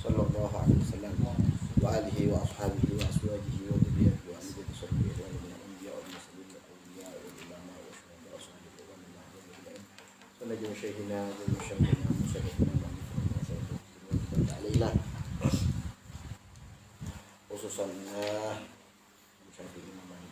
sallallahu alaihi wasallam wa alihi wa ashabihi wa azwajihi wa dhurriyyatihi wa ali baiti sahbihi wa min al-anbiya wal mursalin wal awliya wal ulama wa shuhada wa salihin wa min al-mu'minin sallallahu shaykhina wa mushammina musaddidina wa sallallahu alaihi khususan musyafi'i Imam Malik.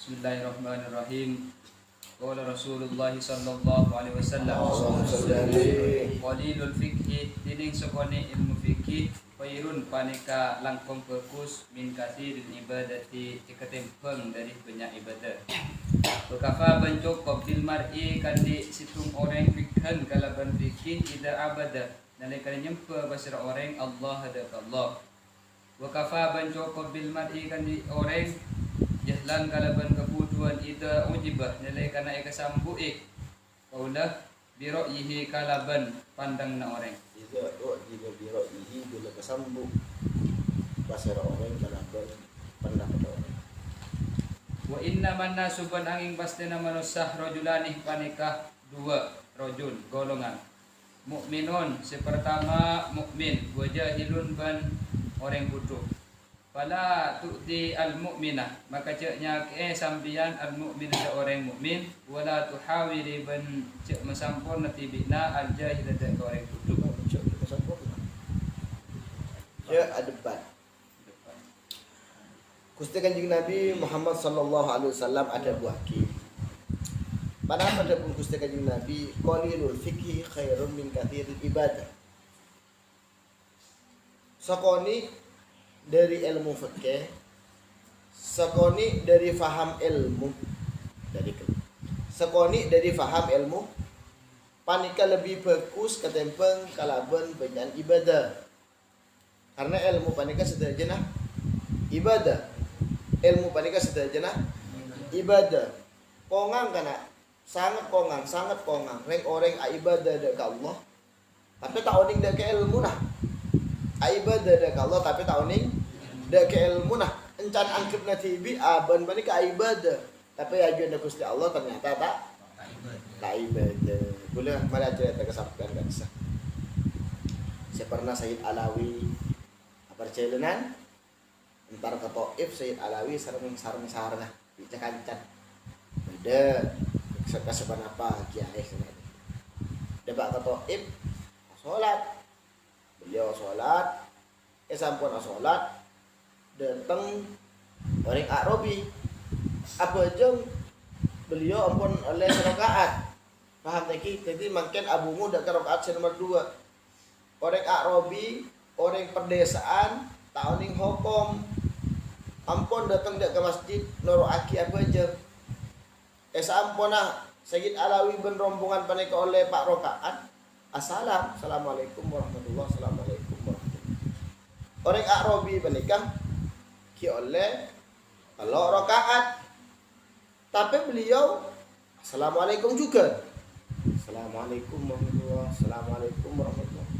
Bismillahirrahmanirrahim. Qala Rasulullah sallallahu alaihi wasallam, qalilul fikhi dinding sokone ilmu fikih khairun paneka langkong perkus min kathiril ibadati ikatempeng dari banyak ibadah. Bekafa bencok qabil mar'i kandi situng orang fikhan kalaban fikih ida abada nalika nyempe basira orang Allah hadak Allah. Wakafa bencok qabil mar'i kandi orang jahlan kalaban kebutuhan ida ujibah nilai kana eka sambu'i kaulah biro'ihi kalaban pandang na orang ida ujibah biro'ihi bila kesambu basara orang kalaban pandang na orang. Wa inna manna suban angin pasti na manusah rojulani panikah dua rojul golongan mukminun si pertama mukmin wa jahilun ban orang bodoh. Fala tu'ti al-mu'minah maka ceknya sambian al-mu'min ada orang mukmin wala tuhawiri ban cek masampurna tibina al-jahil ada orang bodoh. Cek masampurna ya adebat Gusti Kanjeng Nabi Muhammad sallallahu alaihi wasallam ada buah ki. Padahal pada pun Gusti Kanjeng Nabi qalilul fikhi khairun min katsiril ibadah. Sakoni dari ilmu fikih, sekoni dari faham ilmu, sekoni dari faham ilmu, panika lebih bagus ketempeng kalaban banyak ibadah. Karena ilmu panika sederhana ibadah, ilmu panika sederhana ibadah. Kongang kana sangat kongang, reng orang ibadah dak Allah, tapi tak oning dak ilmu nah. Ibadah dak Allah tapi tahun dak ke ilmu nah encan angkep natibi aban bani ke ibadah tapi ajuan dak Gusti Allah ternyata tak ibadah. Boleh mana cerita kesampaian kan sah. Saya pernah Sayyid Alawi perjalanan entar ke Taif Sayyid Alawi sareng sarana bicara kancan. Beda sepan apa kiai sebenarnya. Debak ke Taif salat. Beliau sholat, sampun sholat, datang orang Arabi. Apa aja beliau ampun oleh rakaat. Paham tak? Jadi makin abumu dak rakaat nomor 2. Orang Arabi, orang perdesaan, tahun ning hukum. Ampun datang dak ke masjid, noroaki apa aja. Sampuna Sayyid Alawi ben rombongan paneka oleh Pak rakaat. Assalamualaikum warahmatullahi wabarakatuh. Orang Arabi menikah ki oleh kalau rakaat. Tapi beliau assalamualaikum juga. Assalamualaikum warahmatullahi.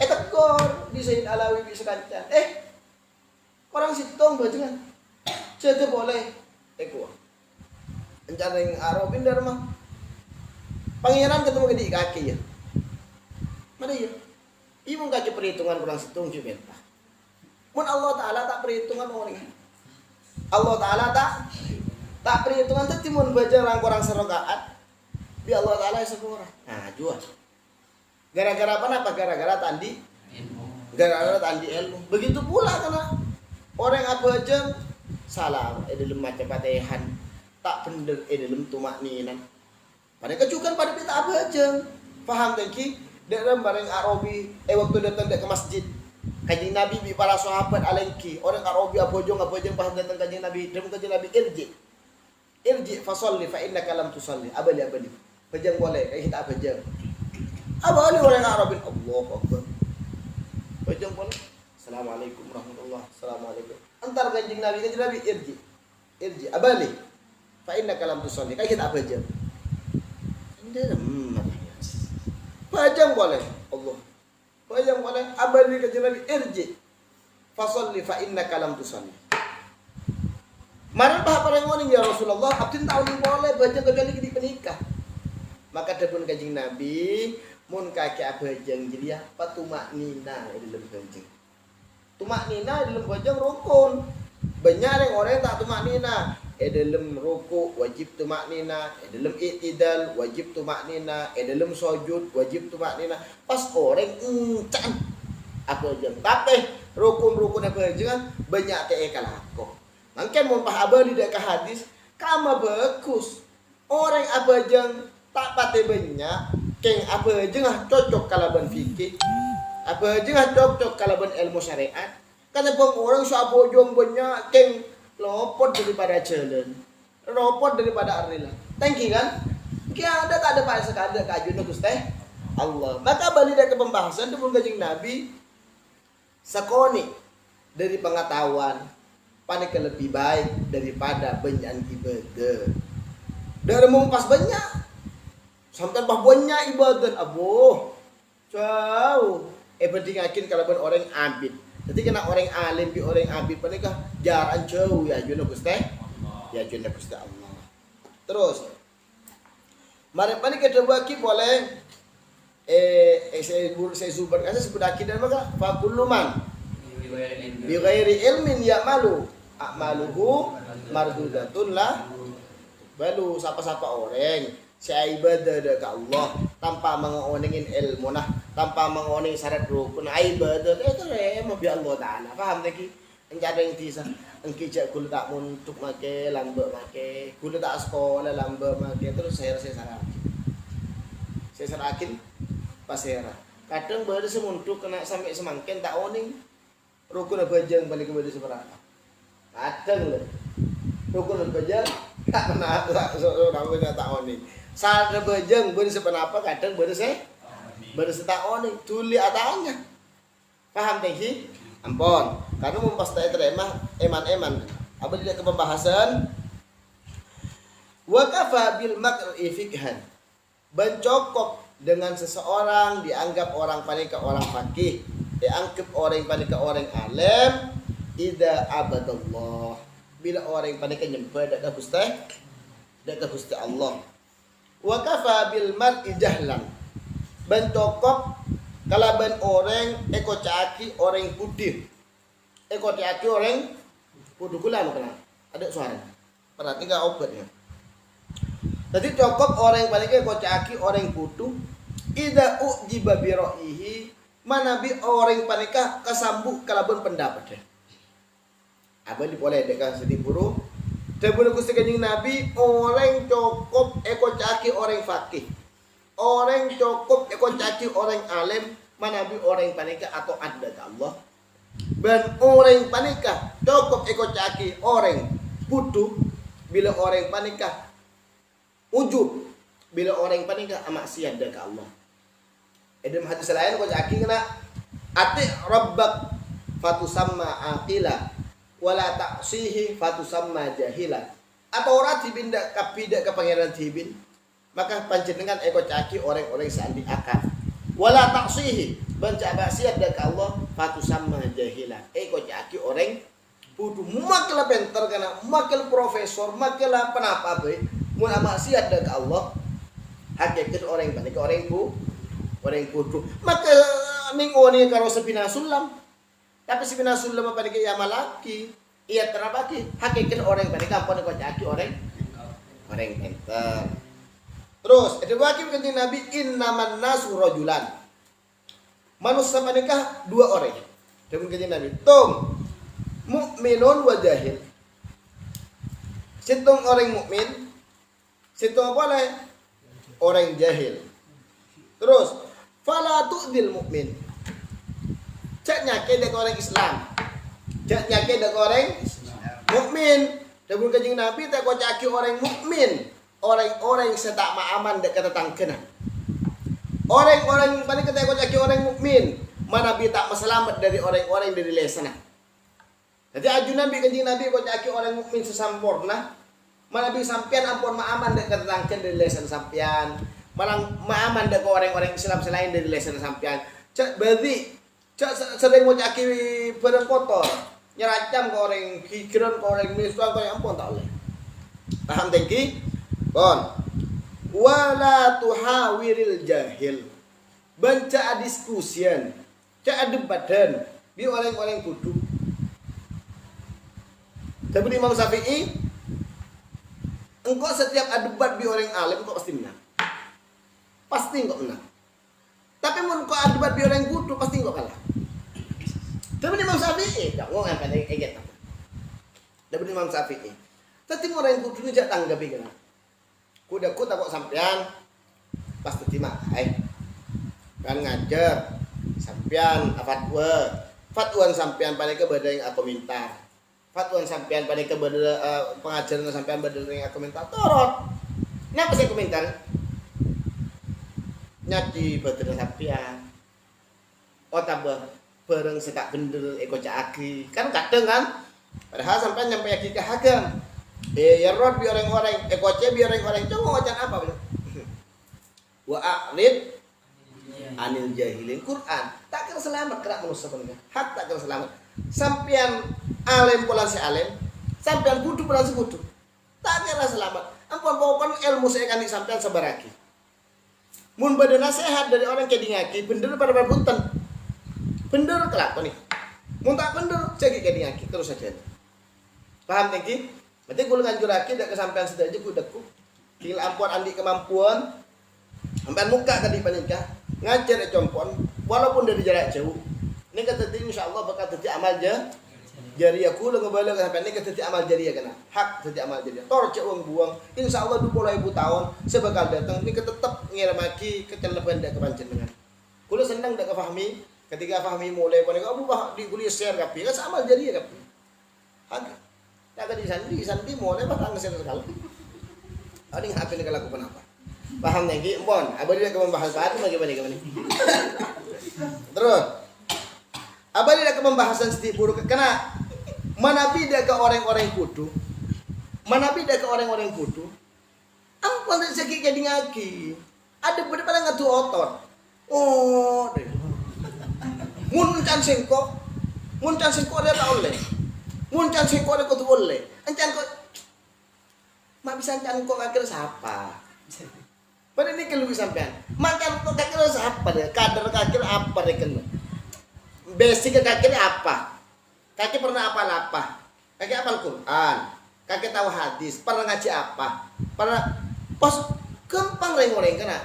Tegur di Sayyid Alawi bisa kancan. Orang situng bajengan. Jadi boleh ku. Encan ring Arabi ndar mah. Pangeran ketemu di kaki ya. Mana ya? Ibu kaji perhitungan kurang setung juga. Mun Allah Ta'ala tak perhitungan orang. Allah Ta'ala tak perhitungan tadi mun baca orang serakaat. Bi Allah Ta'ala sepura. Nah, jual. Gara-gara apa? Gara-gara tandi. Gara-gara tandi ilmu. Begitu pula karena orang apa aja salam dalam macam Fatihah tak bener dalam tumak ninan. Pada kejukan pada kita apa aja. Paham tak ki? Dalam bareng Arabi waktu datang ke masjid. Kanjeng Nabi bi para sahabat alengki. Orang Arabi apa jong pas datang kanjeng Nabi. Dem kanjeng Nabi irji fa sholli fa innaka lam tusalli. Abali. Pejang boleh kayak kita pejang. Abali orang Arabi Allahu Akbar. Pejang boleh. Assalamualaikum warahmatullahi. Assalamualaikum. Antar kanjeng Nabi irji abali fa innaka lam tusalli. Kayak kita pejang. Pajang boleh Allah. Pajang boleh abadi kanjeng Nabi irji fasalli fa innaka lam tusalli. Maran bah parang ngoning ya Rasulullah, abdin tahu ni boleh baca kecuali di penikah. Maka dapun kanjeng Nabi mun kaki abajang jadi apa tumak nina di dalam kanjeng. Tumak nina di dalam kanjeng rukun. Banyak orang tak tumak nina. Dalam ruku wajib tumaknina, dalam i'tidal wajib tumaknina, dalam sujud wajib tumaknina. Pas orang encan apa jeng tapi rukun-rukun apa jeng banyak teh kalako. Mungkin mun pah abadi dak hadis kama bagus. Orang apa jeng tak pate banyak keng apa jeng cocok kalaban fikih. Apa jeng cocok kalaban ilmu syariat. Karena bang orang sabo jong banyak keng lopot daripada jalan, lopot daripada arila. Thank you kan? Kia ada tak ada pada sekadar kajun Gusti Allah. Maka balik dari pembahasan dipun kanjeng Nabi sakoni dari pengetahuan panik lebih baik daripada banyak ibadah. Dari mumpas banyak sampai banyak ibadah abuh jauh. Pentingakin kalau orang abid. Jadi kena orang alim bi orang abid panikah jaran jauh ya juna Gusti. Ya juna Gusti Allah. Terus mari panik kita bagi boleh saya zubar kasih sudah dan maka fakuluman bi ghairi ilmin ya'malu a'maluhu mardudatun lah balu sapa-sapa orang saya ibadah ke Allah tanpa mengoningin ilmu nah tanpa mengoning syarat rukun ibadah itu remeh bi Allah taala paham lagi enggak ada yang bisa engki jak kula tak muntuk make lambe make kula tak sekolah lambe make terus saya sarakin pasera kadang baru semuntuk kena sampai semangken tak oning rukun bajang balik ke seberapa kadang lho rukun bajang tak pernah orang tak oning sadar bajang baru sepenapa kadang baru tak oning tuli atanya paham tinggi ampun karena mempastai terima eman apa tidak ke pembahasan wa kafa bil makri fikhan bencokok dengan seseorang dianggap orang panika orang fakih dianggap orang panika orang alim ida abadallah bila orang panika nyembah dak Gusti Allah wa kafa bil mar'i jahlan bencokok kalaban orang eko caki orang putih eko caki orang putih kula kena ada suara berarti enggak obatnya. Jadi cokok orang paling eko caki orang putih ida ujiba bi ra'yihi mana bi orang panika kasambuk kalaban pendapat. Abang boleh dekat sedih buru. Sebelum Gusti Kanjeng Nabi orang cokok eko caki orang fakih. Orang cukup ekor caci orang alim manabi orang panika atau ada ke Allah dan orang panika cukup ekor caci orang butuh bila orang panika ujub bila orang panika maksiat ke Allah. Dalam hadis lain ekor caci kena ati rabbak fatusamma aqila wala ta'sihi fatusamma jahila atau orang tibin dak kapidak ke pangeran tibin maka panjenengan eko caki orang-orang sandi akal wala taksihi banca maksiat dak Allah fatusamma jahila eko caki orang putu makala penter kana makal profesor makala penapa be mun maksiat dak Allah hakikat orang panik orang putu maka mingoni karo sepina sulam tapi sepina sulam apa dik ya malaki iya terapaki hakikat orang panik ampun eko caki orang penter. Terus, ada wakil kanjeng Nabi innaman nasu rajulan. Manusia menikah dua orang. Dengan kanjeng Nabi, tum mukminun wa jahil. Situng orang mukmin, situng apa lah? Orang jahil. Terus, Fala tu'dil mukmin. Cak nyake dak orang Islam. Cak nyake dak orang mukmin. Dabun kanjeng Nabi tak kocaki orang mukmin. Orang-orang yang setak ma'aman dak kata tangkena. Orang-orang paling kata kocaki orang mukmin. Mana Nabi tak meselamat dari orang-orang dari lesana. Jadi aju Nabi kanjeng Nabi kocaki orang mukmin sesampurna. Mana Nabi sampean ampun ma'aman dak kata tangken dari lesan sampean. Malang ma'aman dak orang-orang Islam selain dari lesan sampean. Cak berarti cak sering kocaki barang kotor. Nyeracam ke orang kikiran ke orang misal ke ampun tak boleh. Paham tengki? Kon. Wala tuhawiril jahil. Banca diskusian. Cak debatan bi orang-orang bodoh. Tapi Imam Syafi'i, engkau setiap debat bi orang alim engkau pasti menang. Pasti engkau menang. Tapi mun engkau debat bi orang bodoh pasti engkau kalah. Tapi Imam Syafi'i, tak ngomong apa eget. Tapi Imam Syafi'i, tapi orang yang kudu jak tanggapi kena. Kuda ku tak kok sampean pas terima, kan ngajar sampean fatwa sampean pada ke badai yang aku minta. Fatwa sampean pada ke badai pengajaran sampean badai yang aku minta. Torot. Napa saya komentar? Nyati badai sampean. Otabah bareng sekak bener eko caki kan kadang kan padahal sampai nyampe aki ke hagam ya rod bi orang-orang eko bi orang-orang cuma wajan apa bener wa a'rid anil jahilin Quran tak kira selamat kena manusia bener hak tak kira selamat sampean alim pola si alim sampean budu pola si budu tak kira selamat ampun pokoknya ilmu saya kan sampean sabaraki mun bade nasihat dari orang kedingaki bener pada punten bener kelak nih. Mun tak bener cek ke dia terus saja. Paham tengki? Berarti kula nganjurake dak kesampean sedaja ku dekku. Kil ampun andi kemampuan sampean muka ka di panika ngajar compon walaupun dari jarak jauh. Ini kata insyaallah bakal dadi amal jariah kula ngebala sampean ini dadi amal jariah kana. Hak dadi amal jariah. Tor cek wong buang insyaallah 20.000 tahun sebakal datang ini tetep ngiramaki keceleban dak kepanjenengan. Kula seneng dak kefahami ketika fahmi mulai pada kamu bah di kuliah share kapi kan sama jadi ya kapi agak tak di sandi mulai batang share sekali ada yang apa nih kalau aku apa paham lagi empon abadi dia membahas apa bagaimana terus abadi dia pembahasan sedikit buruk kena mana beda ke orang-orang bodoh ampun segi kayak ngaki ada bener pada ngatu otot oh deh Muncan sengko ada tak oleh. Muncan sengko ada kau tu boleh. Encan kau, mak bisa encan kau kakil siapa? Pada ini kalau sampean, makan kau kakil siapa dia? Kader kakil apa dia kena? Basic kakil apa? Kakil pernah apa? Kakil apal Quran, kakil tahu hadis, pernah ngaji apa? Pernah pas gampang reng-reng kena.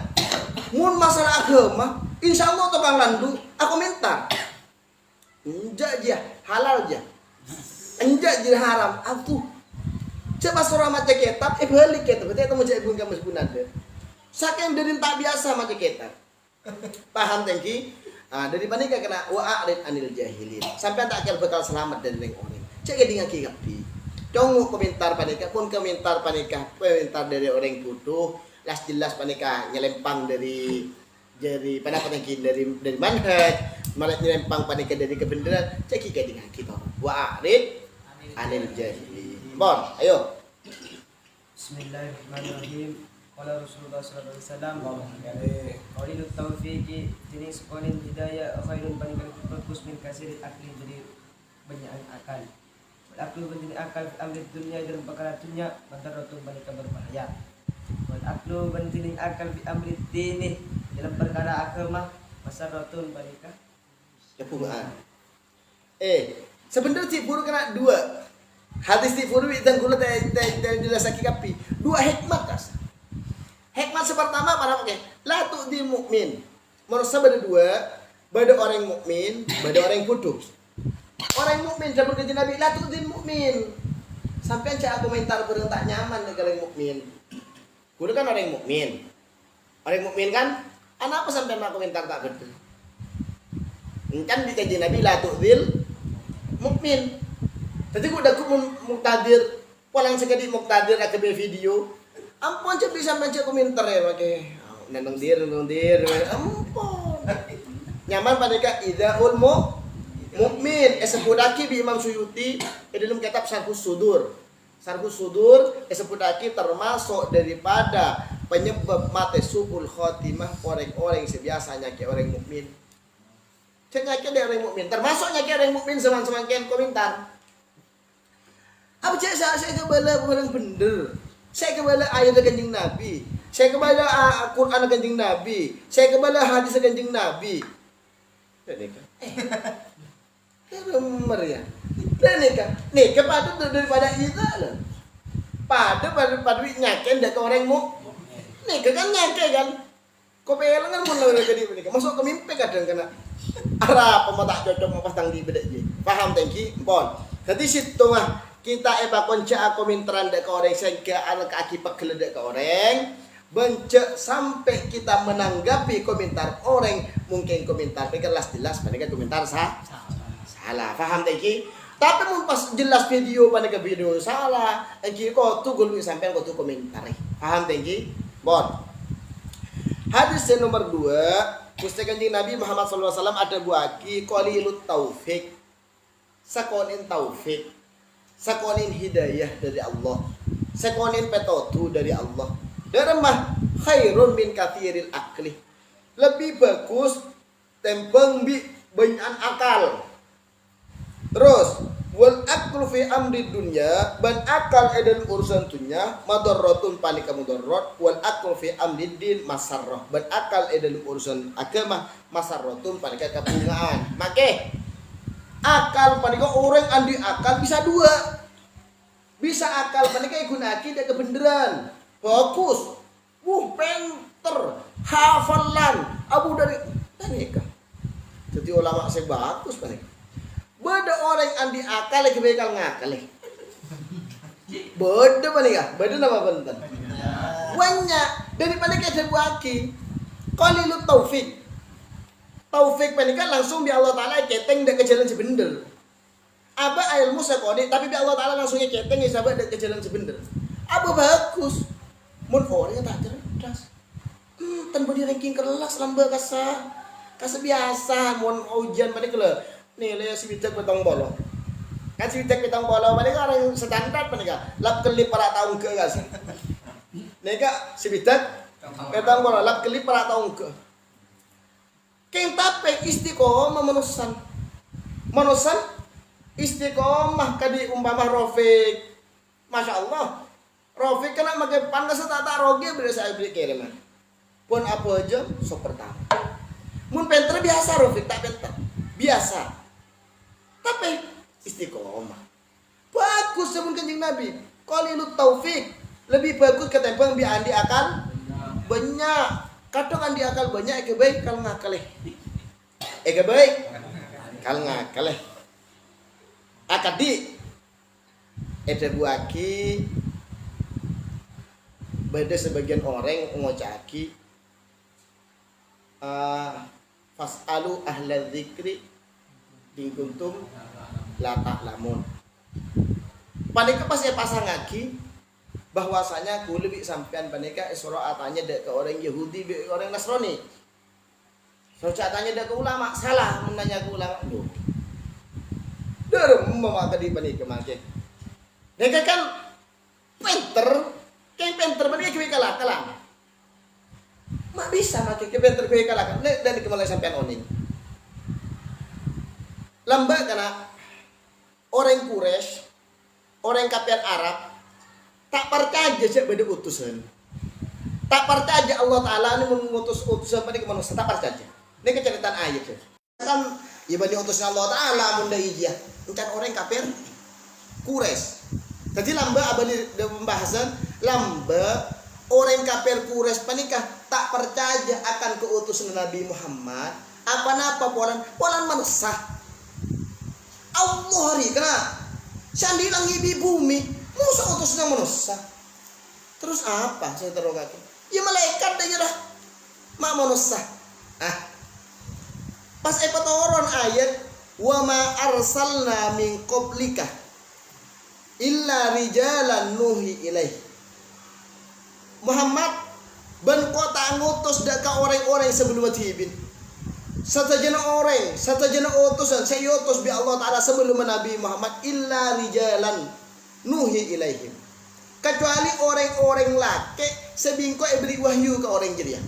Mun masalah agama, insya Allah tukang landu, aku minta. Enjak aja, halal aja. Enjak jadi haram, aku. Coba surah macam kitab, balik kitab. Berarti itu macam ibu kamu sebunan deh. Saking dari tak biasa macam kitab. Paham tengki? Dari mana kena wa'arid anil jahilin. Sampai tak kira bakal selamat dari orang. Cek dia ngaki kapi. Congok komentar panika pun komentar panika, komentar dari orang bodoh. Las jelas panika nyelempang dari pendapat dari manhaj malah nyelempang panika dari kebenaran cek dengan kita wa'arid anil jahilin bon ayo Bismillahirrahmanirrahim qala Rasulullah sallallahu alaihi wasallam qaulul taufiqi jenis qaulin hidayah khairun panikal bagus min kasir akli jadi banyak akal akal menjadi akal ambil dunia dalam perkara dunia madaratun panika berbahaya wal aklu bantining akal fi amri dini dalam perkara agama masaratun panika kepungan sebenarnya si buru kena dua hadis si buru itu gula jelas lagi kapi dua hikmat kas hikmat pertama pada pakai la tu'di mukmin menurut saya ada dua pada orang mukmin pada orang bodoh orang mukmin dalam kerja Nabi la tu'di mukmin sampai cak komentar bareng tak nyaman dengan orang mukmin. Kudu kan orang mukmin kan Anak apa sampai nak komentar tak betul? Kan di kajian Nabi la tu'dil mukmin. Tadi gua dah muktadir, pulang sekali muktadir ada video. Ampun aja bisa baca komentar ya pakai nandong dir. Ampun. Nyaman pada ka idaul mukmin. Sepudaki bi Imam Suyuti dalam kitab Syarhus Sudur. Syarhus Sudur sepudaki termasuk daripada penyebab mati suul khotimah orang-orang sebiasanya ke orang mukmin. Nyakit dari orang mukmin, termasuk nyakit orang mukmin semakin komentar. Apa cak saya kebala orang bener, saya kebala ayat kanjeng Nabi, saya kebala Quran kanjeng Nabi, saya kebala hadis kanjeng Nabi. Dan nikah, rumor ya. Dan nikah pada daripada itu lah. Pada nyakit dari orang mukmin. Nikah kan nyakit kan. Kau pelan kan mulai jadi nikah, masuk ke mimpi kadang kena. Arah pemotak cocok mau pasang di bedek je. Faham tengki? Bon. Jadi situ mah kita konca komentaran dek ke orang sehingga anak akibat keledek ke orang. Bencek sampai kita menanggapi komentar orang mungkin komentar jelas pada komentar salah. Faham tengki? Tapi mun pas jelas video pada video salah, engki kau tu gulu sampai kau tu komentar. Paham tengki? Bon. Hadis nomor 2 Pustaka kanjeng Nabi Muhammad SAW ada buaki qalilut taufik. Sakonin taufik. Sakonin hidayah dari Allah. Sakonin petotu dari Allah. Darmah khairun min kathiril akli. Lebih bagus tempeng bi banyak akal. Terus wal aklu fi amri dunya ban akal edan urusan dunya madarratun panika mudarrat wal aklu fi amri din masarrah ban akal edan urusan agama masarratun panika kabungaan. Make akal panika orang andi akal bisa dua. Bisa akal panika gunaki da kebenaran. Bagus. Penter, hafalan, abu dari panika. Jadi ulama saya bagus panika. Beda orang andi akal lagi bekal ngakal. Beda mana ya? Beda nama benten. Banyak daripada kita buaki. Qalilut taufik. Taufik panika langsung bi Allah Taala keteng dak ke jalan sebener. Aba ilmu sakone tapi bi Allah Taala langsungnya keteng ya sahabat dak ke jalan sebener. Aba bagus. Mun orang tak cerdas. Tanpa di ranking kelas lamba kasa biasa mun ujian panika le. Nilai si bidak petang bolo. Kan si bidak petang bolo mereka orang standar mereka. Lap kelip para tahun ke kasih. Nega si bidak petang bolo lap kelip para tahun ke. Keng tape istiqomah manusan. Manusan istiqomah kadi umpama Rafiq. Masya Allah. Rafiq kena makai panas tak roge bila saya beli kiriman. Pun apa aja so pertama. Mun penter biasa Rafiq tak penter. Biasa. Tapi istiqomah. Bagus sebelum kanjeng Nabi. Qalilut taufik. Lebih bagus ketimbang bi andi akal banyak. Kadang andi akal banyak eke baik kal ngakaleh. Eke baik kal ngakaleh. Akadi ada buaki beda sebagian orang ngocaki fasalu ahla dzikri in kuntum la ta'lamun. Panika pas ya pasang lagi bahwasanya ku lebih sampean panika isra atanya dek ke orang Yahudi be orang Nasrani. So catanya dek ke ulama salah menanya ke ulama lu. Derem mama tadi panika make. Mereka kan pinter, kayak pinter panika kiwe kalah. Mak bisa make pinter kiwe kalah. Dan kemana sampean oning. Lamba karena orang Quraisy, orang kafir Arab tak percaya aja beda utusan. Tak percaya Allah Taala ini mengutus utusan pada manusia, tak percaya. Ini keceritaan ayat. Kan ya bani utusnya Allah Taala mun da iya. Kan orang kafir Quraisy. Jadi lamba abadi pembahasan lamba orang kafir Quraisy panikah tak percaya akan keutusan Nabi Muhammad. Apa-apa polan manusia. Allah hari kena sandi langi di bumi musuh utusnya manusia. Terus apa saya terogasi? Ya malaikat aja lah. mak manusia. Pas epatoron ayat wa ma arsalna min qablika illa rijalan nuhi ilaih. Muhammad ban kota ngutus dak ka orang-orang sebelum tibin. Satajana orang, satajana utusan saya utus bi Allah Taala sebelum Nabi Muhammad illa rijalan nuhi ilaihim. Kecuali orang-orang laki sebingko beri wahyu ke orang jeriah.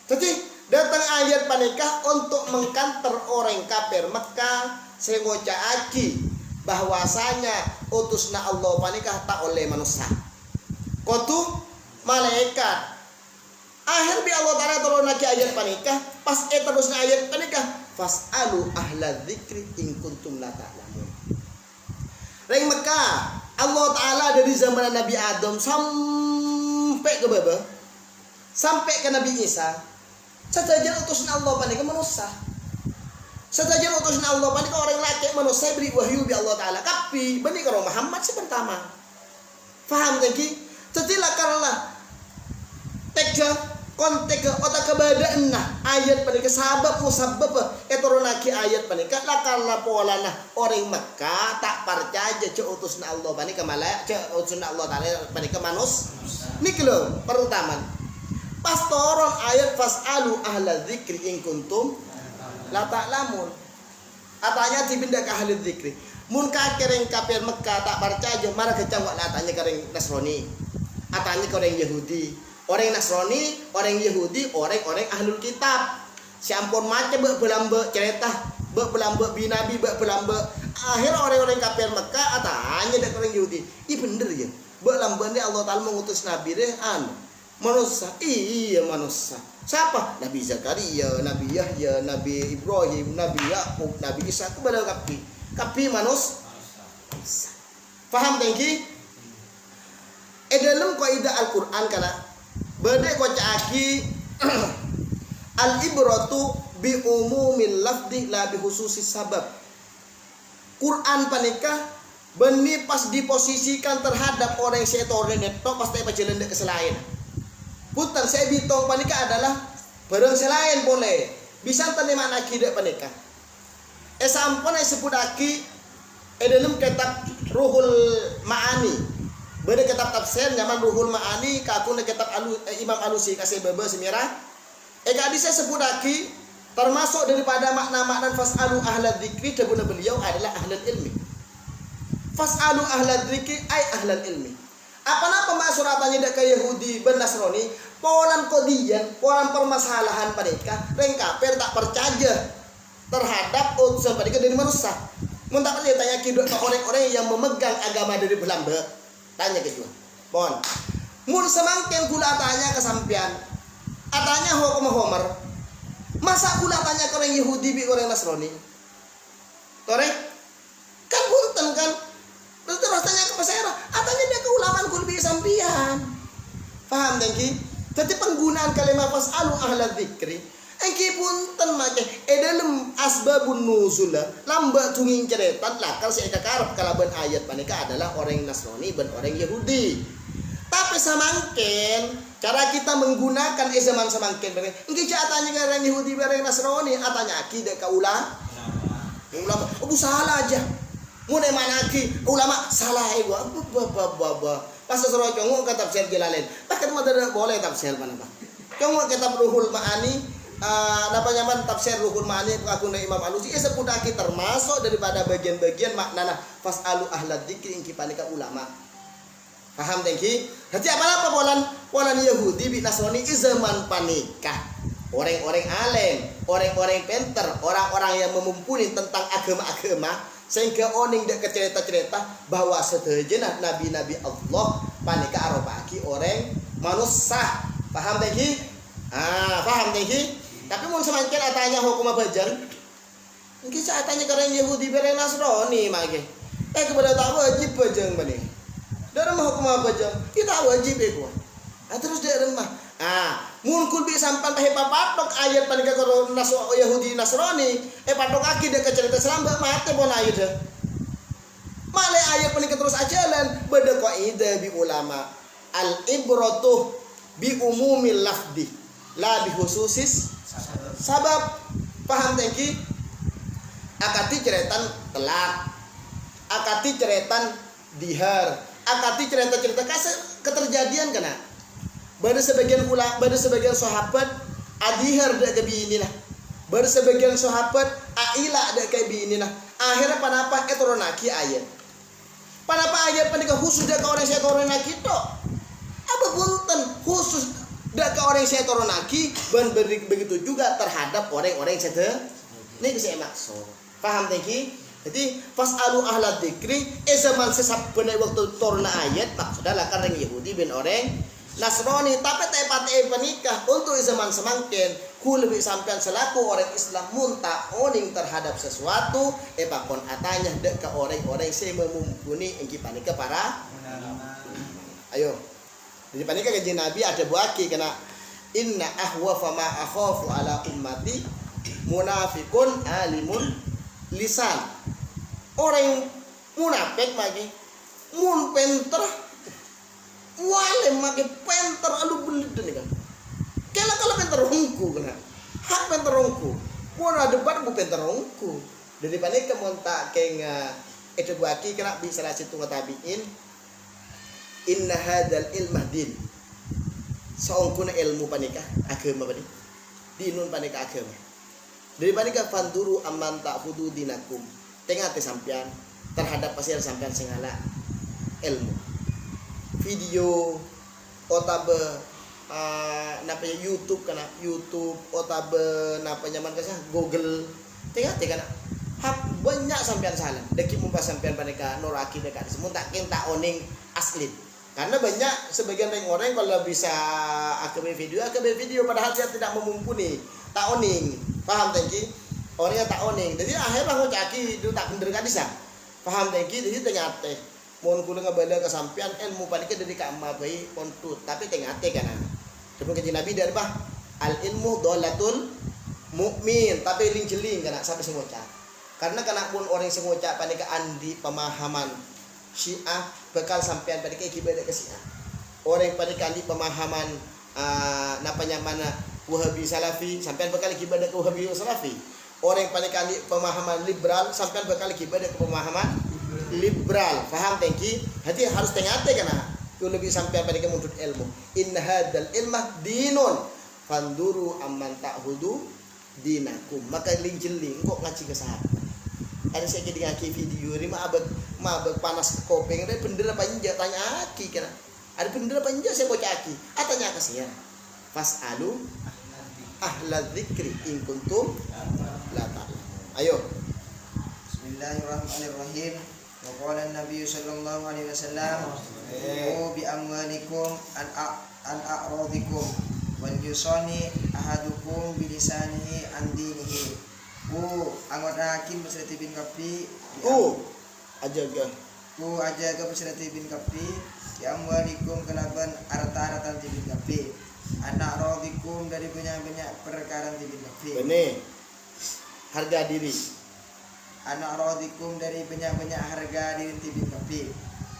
Jadi datang ayat panikah untuk mengkanter orang kafir Mekah sengoca aki bahwasanya utusna Allah panikah tak oleh manusia. Kotu malaikat. Akhir bi Allah Taala turun lagi ayat panikah pas terusna ayat panikah fasalu ahla dzikri in kuntum la ta'lamun. Ring Mekah Allah Ta'ala dari zaman Nabi Adam sampai ke Baba, sampai ke Nabi Isa, setajan utusna Allah panika manusia. Setajan utusna Allah panika orang laki manusia beri wahyu bi Allah Ta'ala. Tapi benih karo Muhammad si pertama. Faham lagi? Tetilah karena tega kontek otak kebadaan ayat panika sabab musabab etorunaki ayat panika lakarna polana orang Mekah tak percaya ce utusna Allah panika malaya ce utusna Allah Taala panika manus niki lho pertama pas toron ayat fasalu ahla dzikri in kuntum la ta'lamun atanya dipindah ke ahli dzikri mun kakereng kafir Mekah tak percaya marah kecang wak latanya kereng Nasrani atanya kereng Yahudi. Orang Nasrani, orang Yahudi, orang-orang ahlul kitab. Si ampun macam belambe cerita, belambe binabi, belambe. Akhir orang-orang kafir Mekah atanya dak orang Yahudi. Ih bener ya. Belambe ni Allah Taala mengutus nabi deh manusia. Iya manusia. Siapa? Nabi Zakaria, Nabi Yahya, Nabi Ibrahim, Nabi Yakub, Nabi Isa kepada kapi manusia. Faham tengki? Dalam kaidah Al-Qur'an kana badai kocaki al-ibratu bi umumil lafdi la bi khususis sabab. Quran panika beni pas diposisikan terhadap orang setor neto pasti pajalan ke selain. Putar saya bitong panika adalah barang selain boleh. Bisa terima akidah panika. Sampun sebutaki dalam kitab Ruhul Maani. Beda kitab tafsir zaman Ruhul Maani kakun kitab Imam Alusi kasih bebe semirah. Kadi saya sebut lagi termasuk daripada makna-makna fasalu ahla dzikri daguna beliau adalah ahlul ilmi. Fasalu ahla dzikri ay ahlul ilmi. Apa pemasuratanya dak ke Yahudi ben Nasrani, polan kodian, polan permasalahan mereka, reng kafir tak percaya terhadap utusan mereka dari manusia. Mun tak percaya tanya kiduk ke orang-orang yang memegang agama dari Belanda. Tanya ke jual, pon. Mun semangkin kula tanya ke sampean, atanya hukum Homer. Masa kula tanya ke orang Yahudi bi orang Nasrani? Korek? Kan punten kan? Terus tanya ke pesera, atanya dia ke ulama kul bi sampean. Paham tengki? Jadi penggunaan kalimat fasalu ahla dzikri engki punten make dalam asbabun nuzul lambat tunging ceretan lakal saya kakarep kalaban ayat panika adalah orang Nasrani dan orang Yahudi. Tapi samangken cara kita menggunakan zaman samangken engki catanya orang Yahudi orang Nasrani atanya akidah ka ulama. Oh salah aja. Mun mana aki ulama salah gua pas soro congok ka tafsir Jalalain. Bahkan mah boleh tafsir mana Pak. Congok kitab Ruhul Maani nyaman tafsir Ruhul Maani kakuna Imam Alusi sepudaki termasuk daripada bagian-bagian maknana fasalu ahla dzikri ingki panika ulama. Paham tengki? Hati apa polan Yahudi bi Nasrani zaman panikah. Orang-orang alim, orang-orang pinter, orang-orang yang memumpuni tentang agama-agama sehingga oning dak cerita-cerita bahwa sedejana nabi-nabi Allah panika arobaki orang manusia. Paham tengki? Paham tengki? Tapi mun semangkin atanya hukum bajan. Mungkin saatnya karena Yahudi bere Nasrani mage. Kepada tak wajib bajang bani. Dalam hukum bajan, kita wajib gua. Terus dia remah. Mun kul bi sampan teh papatok ayat panika karo Yahudi Nasrani, patok aki dek cerita selamba mate pon ayat. Male ayat panika terus ajalan beda kaidah bi ulama. Al ibratu bi umumil lafdi la bihususis sabab. Paham tengki? Akati ceretan telak, akati ceretan dihar, akati cerita-cerita keterjadian kena. Pada sebagian pada sebagian sahabat adihar dak kebi inilah. Pada sebagian sahabat aila dak kebi inilah. Akhirnya panapa etoronaki ayat. Panapa ayat panika khusus dak orang saya toronaki tok. Apa punten khusus dak orang saya toronaki dan begitu juga terhadap orang-orang saya ini saya maksud. Paham teki? Jadi fasalu ahla dzikri zaman sesap benar waktu turun ayat maksudnya lah karena Yahudi ben orang Nasrani tapi tepat penikah untuk zaman semangkin ku lebih sampean selaku orang Islam munta oning terhadap sesuatu pakon atanya dek ke orang-orang saya memumpuni engki panika para ayo jadi panika ke Nabi ada buaki kena inna ahwafa ma akhafu ala ummati munafikun alimun lisan. Orang yang munafik lagi mun penter wale make penter alu belit nih kan kalau penter rongku kena hak penter rongku mun ada debat bu penter rongku dari panik kemun tak keng itu buaki kena bisa lah situ ngatabiin inna hadal ilmah din saungkuna ilmu panika agama bani dinun panika agama dari panika fanduru amman ta'khudhu dinakum tengah sampean terhadap pasir sampean singala ilmu video otabe napanya YouTube kana YouTube otabe napanya man kasah Google tengah kana hak banyak sampean salah deki mumpah sampean paneka noraki dekat semua tak kinta oning asli karena banyak sebagian orang kalau bisa AKB video padahal dia tidak memumpuni tak oning paham tengki orangnya tak oning jadi akhirnya aku caki itu tak bener kan bisa paham tengki jadi ternyata mohon kudu ngabala kesampian ilmu panika dari ka amma bayi kontut tapi tengate kana sebelum kaji Nabi dari bah al ilmu dolatul mukmin tapi ling-jeling kana sampai sengoca karena kana pun orang sengoca panika andi pemahaman Syiah bakal sampean panika ibadah ke Syiah orang panika andi pemahaman napanya mana Wahabi Salafi sampean bakal ibadah ke Wahabi Salafi orang yang paling kali pemahaman liberal sampai bakal ibadah ke pemahaman liberal paham tengki hati harus tengate kana tu lebih sampai pada kemuntut ilmu inna hadal ilmah dinun fanduru amman ta'hudu dinakum maka linjeling kok ngaji ke sahabat ada saya jadi ngaki video ini mabek panas ke kopeng ada bener apa inja tanya aki kana ada bener apa inja saya bocah aki atanya ke saya fasalu ahla dzikri in kuntum la ta'lamun. Ayo. Bismillahirrahmanirrahim. Wa qala an-nabiy sallallahu alaihi wasallam bi amwalikum an a'radikum wal yusani ahadukum bi lisanihi an dinihi. Anggota hakim Basrati bin Kafi. Ajaga Basrati bin Kafi bi amwalikum kalaban harta-harta bin Kafi. Anak rodikum dari banyak-banyak perkara di bin benih harga diri anak rodikum dari banyak-banyak harga diri di bin kafi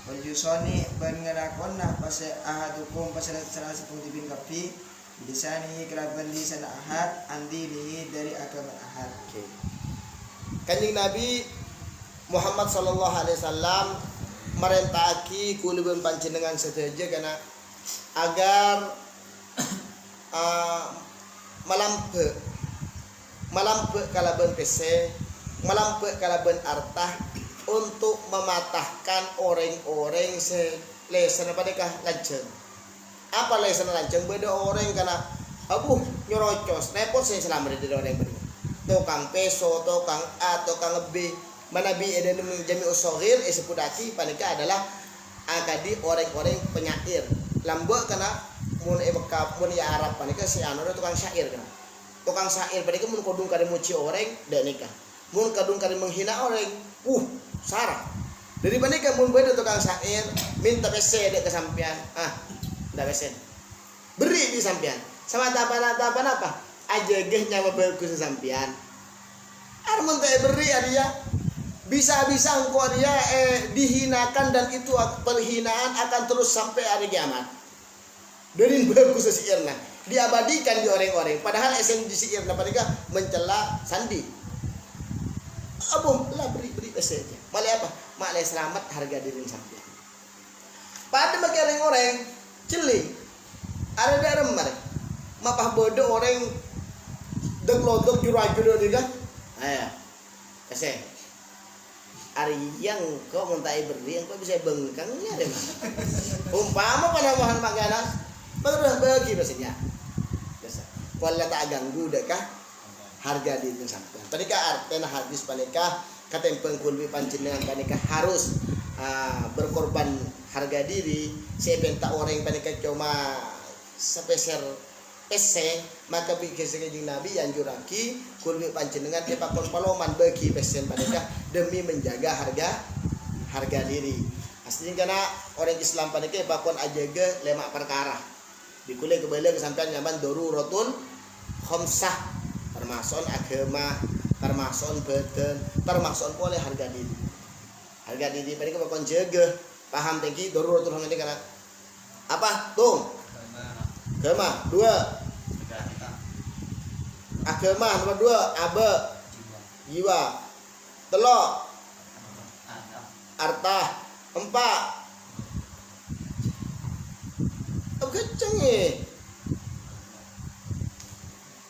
wal yusoni pengerakon nah pas ahadukum pas salah satu di bin kafi disani kelaban lisan ahad andilihi dari agama ahad. Kanjeng Nabi Muhammad sallallahu alaihi wasallam merentaki kulubun panjenengan sedaja karena agar malampe kalaban PC malampe kalaban artah untuk mematahkan orang-orang selesen padakah lanceng apa lesen lanceng beda orang karena abuh nyorocos repot saya selama dari orang berdua tukang peso tukang A tukang B manabi eden jami usohir sepudaki padakah adalah akadi orang-orang penyair lambok karena mun Mekah mun ya Arab panika si anu tukang syair kan. Tukang syair panika mun kodung kare muci orang dan nikah. Mun kadung kare menghina orang, sarah. Dari panika mun beda tukang syair minta pese dek ke sampean. Ndak pese. Beri di sampean. Sama tapan apa? Aja geh nyawa bagus sampean. Armun teh beri dia. Bisa-bisa engkau dia dihinakan dan itu penghinaan akan terus sampai hari kiamat. Dari bagus sesirna diabadikan di orang-orang. Padahal esensi syair panika mencela sandi. Abung lah beri saja. Malah apa? Malah selamat harga diri sampai. Pada bagi orang-orang celi ada dalam mereka. Mapah bodoh orang deglodok jurah-jurah juga. Ayah, kasih. Ari yang kau mentai beri, yang kau bisa bengkangnya deh. Umpama penambahan makanan, baru bagi biasanya. Biasa. Kalau tak ganggu dekah harga diri sampai. Panika artinya hadis panika kata yang pengkulbi panjenengan panika harus berkorban harga diri. Saya bentak orang panika cuma sepeser pese maka pikir sekejing Nabi yang juraki kulbi panjenengan dia pakon paloman bagi pesen panika demi menjaga harga diri. Aslinya karena orang Islam panika pakon ajaga lemak perkara. Dikulai kebalik kesampaian nyaman daruratul khamsah termasuk agama, termasuk badan, termasuk boleh harga diri. Harga diri panika pakon jaga. Paham tinggi daruratul khamsah ini karena apa? Tuh. Agama dua, agama nomor dua, aba jiwa, telok, harta, empat, keceng nih,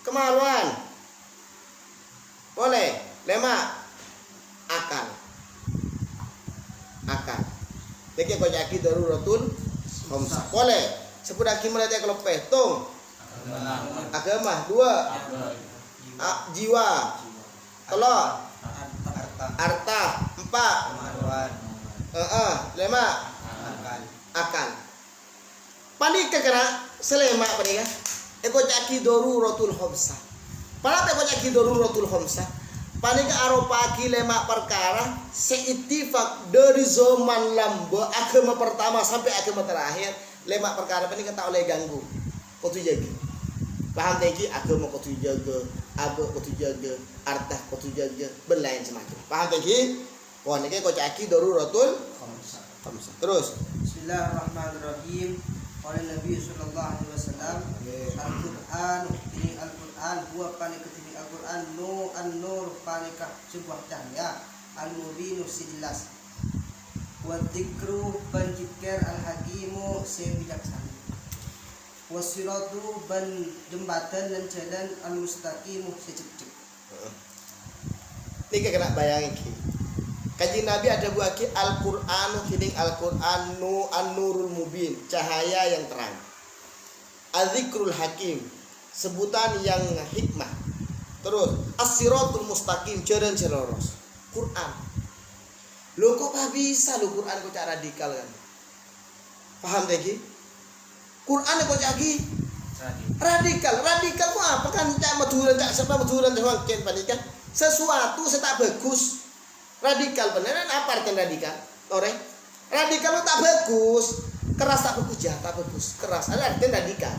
kemaluan, boleh, lima, akal, Deki kau jaki daruratul khamsah, boleh. Sepudaki melihatnya kalau petung agama dua jiwa telok harta empat lima akal panika kena selema panika eko caki daruratul khamsah panapa eko caki daruratul khamsah panika aropaki lema perkara seittifaq dari zaman lambo agama pertama sampai agama terakhir lima perkara ini kan tak oleh ganggu. Kau tu jaga. Paham tinggi agama kau tu jaga, aba kau tu jaga, harta kau tu jaga, berlain semacam. Paham tinggi? Wah ni kau caki daruratul khamsah. Terus. Bismillahirrahmanirrahim. Qala Nabi sallallahu alaihi wasallam, Al-Qur'an ini Al-Qur'an huwa panikati Al-Qur'an an-nur panikah sebuah cahaya al-mubinu sijelas. Wa dzikru ban zikir al-hakimu sebijaksana. Wasiratu ban jembatan dan jalan al-mustaqimu sececek. Tiga kena bayangin ki. Kaji Nabi ada buaki Al-Qur'anu kining Al-Qur'anu an-nurul mubin, cahaya yang terang. Az-zikrul hakim, sebutan yang hikmah. Terus as-siratul mustaqim, jalan lurus. Quran. Lo kok bisa lo Quran kok cara radikal kan? Paham tadi? Quran kok jadi radikal. Radikal kok apa kan? Cak maduran, cak siapa maduran doang ken panikan. Sesuatu setak bagus. Radikal beneran apa artinya radikal? Orang radikal tak bagus, keras tak bagus, jahat tak bagus, keras. Ada artinya radikal.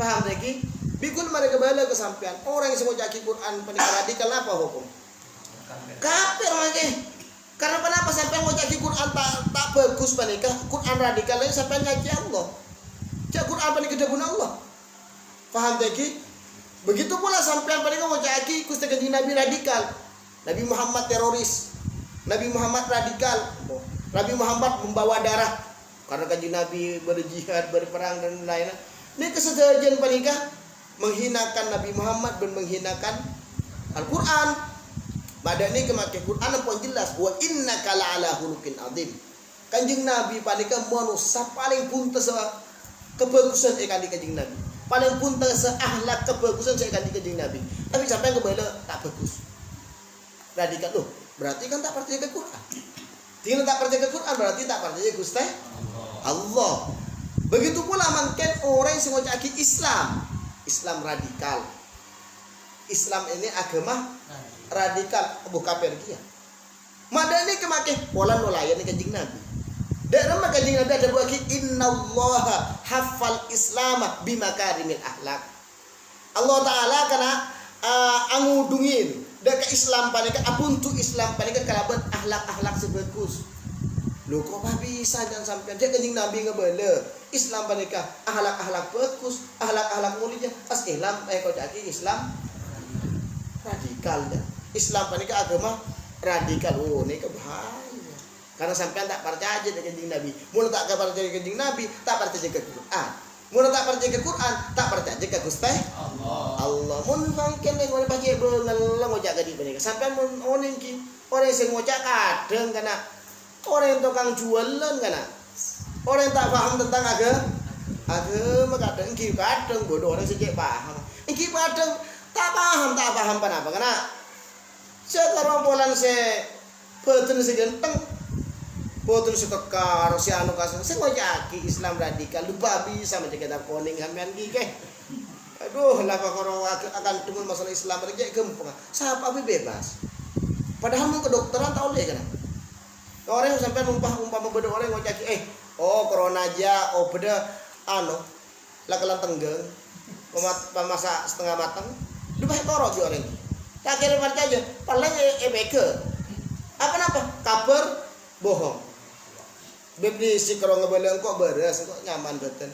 Paham tadi? Bikul mereka bala kesampean. Orang yang semua jadi Quran panikan radikal apa hukum? Kafir lagi. Karena kenapa sampai mau jadi Quran tak bagus panika Quran radikal ini sampai ngaji Allah. Cak Quran panika kedabun Allah. Paham tadi? Begitu pula sampai panika mau jadi Gusti Kanjeng Nabi radikal. Nabi Muhammad teroris. Nabi Muhammad radikal. Nabi Muhammad membawa darah. Karena Kanjeng Nabi berjihad, berperang dan lain-lain. Ini kesadaran panika menghinakan Nabi Muhammad dan menghinakan Al-Qur'an. Badani kemakai Quran pun jelas wa innaka la'ala khuluqin adzim. Kanjeng Nabi panika manusia paling puntes kebagusan ikan di kanjeng Nabi. Paling puntes akhlak kebagusan ikan di kanjeng Nabi. Tapi sampai kebala tak bagus. Radikal loh, berarti kan tak percaya ke Quran. Tidak tak percaya ke Quran berarti tak percaya Gusti Allah. Begitu pula mungkin orang yang ngocaki Islam. Islam radikal. Islam ini agama radikal buka pergi ya. Madani kemakai pola nolayan kanjeng Nabi. Dan nama kanjeng Nabi ada buaki innallaha hafal Islam bimakarimil akhlak. Allah Taala kana angudungin dek Islam panika apuntu Islam panika kalaban akhlak-akhlak sebagus. Lho kok bisa jangan sampean cek kanjeng Nabi ngebele Islam panika ahlak-ahlak bagus, ahlak-ahlak mulia. As Islam kok jadi Islam radikal ya. Islam panika agama radikal. Oh ini bahaya. Karena sampean tak percaya dengan kanjeng Nabi. Mun tak percaya dengan kanjeng Nabi, tak percaya ke Quran. Mun tak percaya ke Quran, tak percaya ke Gusti Allah. Mun mangken nek ora baca belaleng ngojak gadi panika. Sampean mun onen ki orang sing ngojak kadang kana orang yang tukang jualan kana orang yang tak paham tentang agama kadang bodoh orang sing paham iki kadang tak paham apa karena sekarombolan se boten se genteng boten se kekar si anu kasih sing ngojaki Islam radikal lupa bisa menjaga koning sampean iki keh aduh lah karo akan timbul masalah Islam rek gempeng sapa bebas padahal mau kedokteran tak boleh kan. Orang sampai umpama beda orang ngocaki corona aja beda lakalan tenggeng pemasak setengah matang lu baik torok di orang tak kira percaya paling ebeke apa kabar bohong bebli si kerong ngebeleng kok beres kok nyaman beten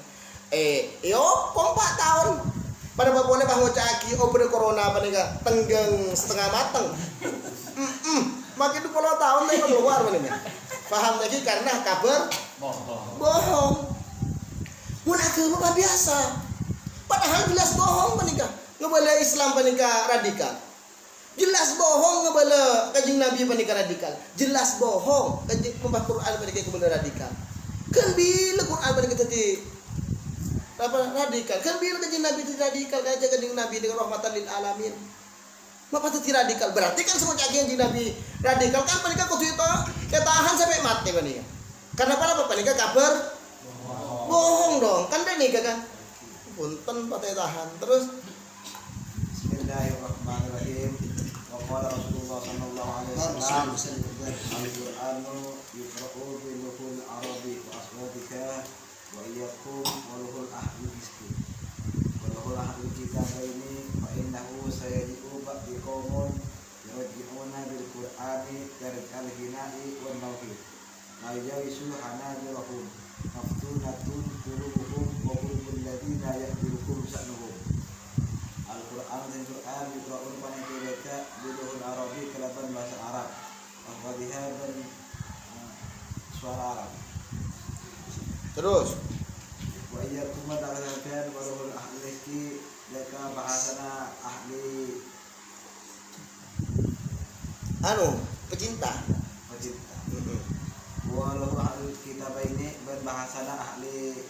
kok 4 tahun pada bapone bah ngocaki beda corona apa nih tenggeng setengah matang makin 20 tahun lagi keluar mana paham lagi karena kabar bohong mun agama biasa padahal jelas bohong panika ngebela Islam panika radikal jelas bohong ngebela kanjeng Nabi panika radikal jelas bohong kanjeng pembah Quran panika kebenar radikal kan bila Quran panika tadi apa radikal kan bila kanjeng Nabi itu radikal kanjeng Nabi dengan rahmatan lil alamin. Apa itu radikal? Berarti kan semua cagian di Nabi radikal kan mereka kudu itu ketahan sampai mati panika. Karena apa panika kabar bohong dong. Kan panika kan. Punten patah tahan. Terus Bismillahirrahmanirrahim. Wa qala Rasulullah sallallahu alaihi wasallam al-Qur'anu yuqra'u bil lughil arabi wa aswabika wa iyyakum wa lughul ahli miskin. Wa lughul ahli kitabaini fa innahu sayyi'u biqaumun yarji'una bil Qur'ani tarikal hina'i wan nawfi la yawisu hanajirahum maftunatun qulubuhum wa qulubul ladina yahdiruhum sa'nuhum. Al-Qur'an dan Qur'an diqra'un panai baca biluhul arabi kelaban bahasa Arab wa dihaban suara Arab. terus Wa iyyakum mad'alakan waluhul ahli jaka bahasana ahli pecinta. Walau ahli kitab ini berbahasana ahli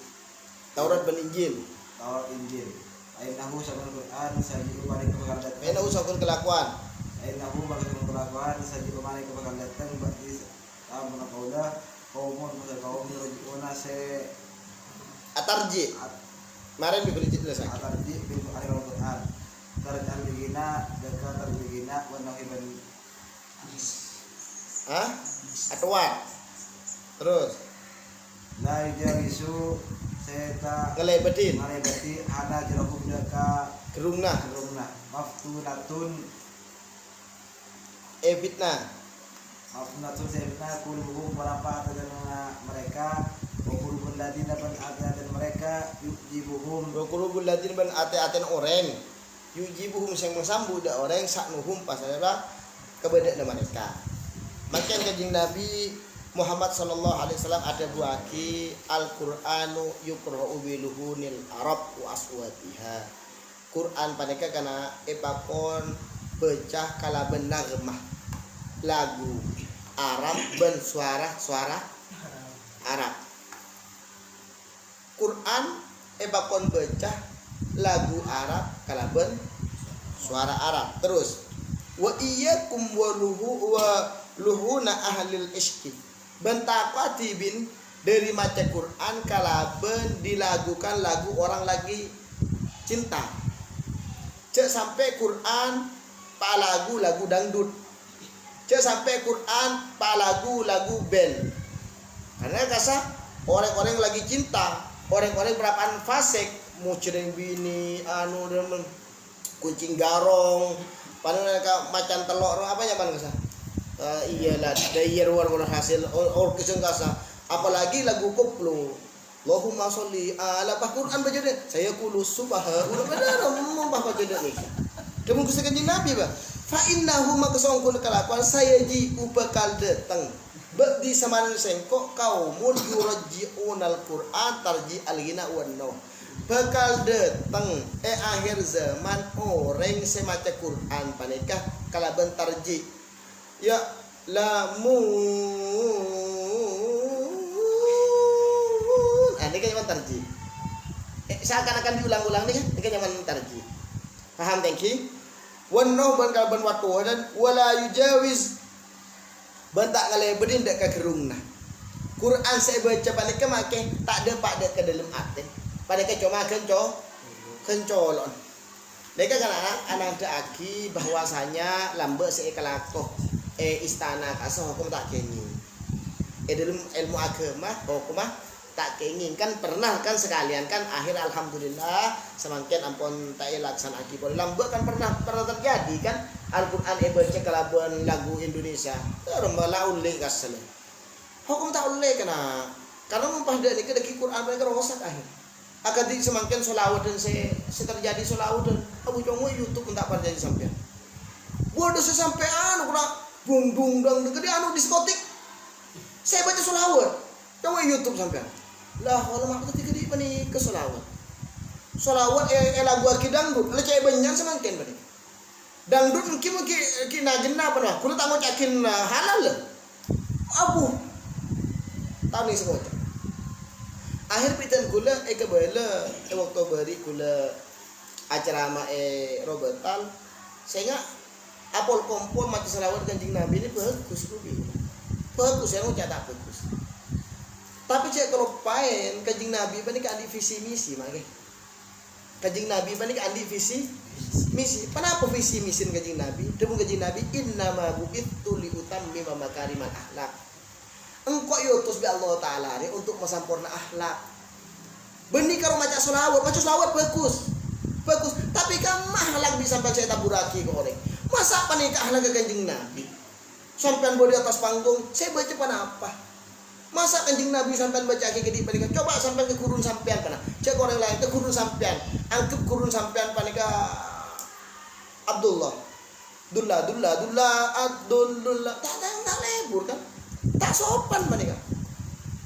Taurat dan Injil. Taurat Injil. Ainahu sabul Quran sajibu balik bakal datang. Ainahu sabul kelakuan. Ainahu bakal kelakuan sajibu balik bakal datang berarti kamu nakaulah kaumun kaum rujuna se Atarji. Kemarin diberi jelasan. atarji bil Quran. Tarjan bigina dekat terbigina wa nahiban Atwat. Terus la jarisu seta ngelebetin malebati hana jerahum deka gerungna rumna maftunatun fitnah maftunatun sebna kulubum berapa dengan mereka kulubun ladina ban dan mereka yujibuhum wa qulubul ladin ban ate-aten orang yujibuhum sing mensambu da orang saknuhum pasara kebeda mereka. Maka kanjeng Nabi Muhammad sallallahu alaihi wasallam ada buaki Al-Qur'anu yuqra'u biluhunil Arab wa aswatiha. Quran panika kana epakon pecah kalaben nagmah lagu Arab ben suara Arab. Quran epakon pecah lagu Arab kalaben suara Arab. Terus wa iyyakum wa luhuna ahlil isyki bentakati bin dari maca Quran kalaben dilagukan lagu orang lagi cinta cek sampai Quran pak lagu dangdut cek sampai Quran pak lagu band karena kasah orang-orang lagi cinta orang-orang berapaan fasik mucring bini kucing garong padahal macan telur apa ya pan kasah iyalah dayar war hasil or kesengkasa apalagi lagu koplo Allahumma sholli ala Quran baca deh saya kulus subha udah benar mau baca deh nih demi kesakanjing Nabi bah fa innahu makasongkul kalakuan saya ji ubakal datang di samanan sengkok kaumun yurajji'unal Quran tarji algina wanno bakal datang akhir zaman orang semaca Quran panikah kalaban tarji ya ini kan nyaman tarji seakan-akan diulang-ulang nih kan ini kan nyaman tarji paham thank you wanno ban kalaban waktu dan wala yujawiz bantak ngalebedin dak kagerungna Quran saya baca panika make tak ada pada ke dalam hati panika cuma kencolon mereka kan anak ada aki bahwasanya lambe seikalakoh istana kasih hukum tak kenging dalam ilmu agama hukum tak kenging kan pernah kan sekalian kan akhir alhamdulillah semakin ampun tak laksan aki boleh lambe kan pernah terjadi kan Al-Quran baca kalabuan lagu Indonesia termalah ulek kasle hukum tak ulek karena mempada ni kedeki Quran mereka rosak akhir akan di semakin solawat dan terjadi solawat dan abu jongo YouTube tak pernah jadi sampean bodoh sesampai anu kena bung bung dang gede anu diskotik saya baca solawat jongo YouTube sampean lah kalau mak ketika di pani ke solawat lagu akidang dut leceh banyak semakin pani dangdut mungkin genap apa kulo tak ngocakin halal lah abu tahu nih semua akhir pitan gula kebala waktu beri gula acara ma robetal sehingga apol kompol mati selawat kanjeng Nabi ini bagus rubi bagus yang ucap tak bagus tapi cek kalau paen kanjeng Nabi ini kan visi misi makanya kanjeng Nabi ini kan visi misi kenapa visi misi kanjeng Nabi demi kanjeng Nabi innama bu'ittu li utammima makarimal akhlak engkau yutus bi Allah Ta'ala ini untuk mesampurna akhlak benih kalau maca selawat bagus tapi kan akhlak bisa baca taburaki ke orang masa apa nih akhlak kanjeng Nabi sampean bodi atas panggung saya baca apa masa kanjeng Nabi sampean baca gede panika coba sampean ke kurun sampean pana cek orang lain ke kurun sampean angkep kurun sampean panika Abdullah tak lebur kan tak sopan panika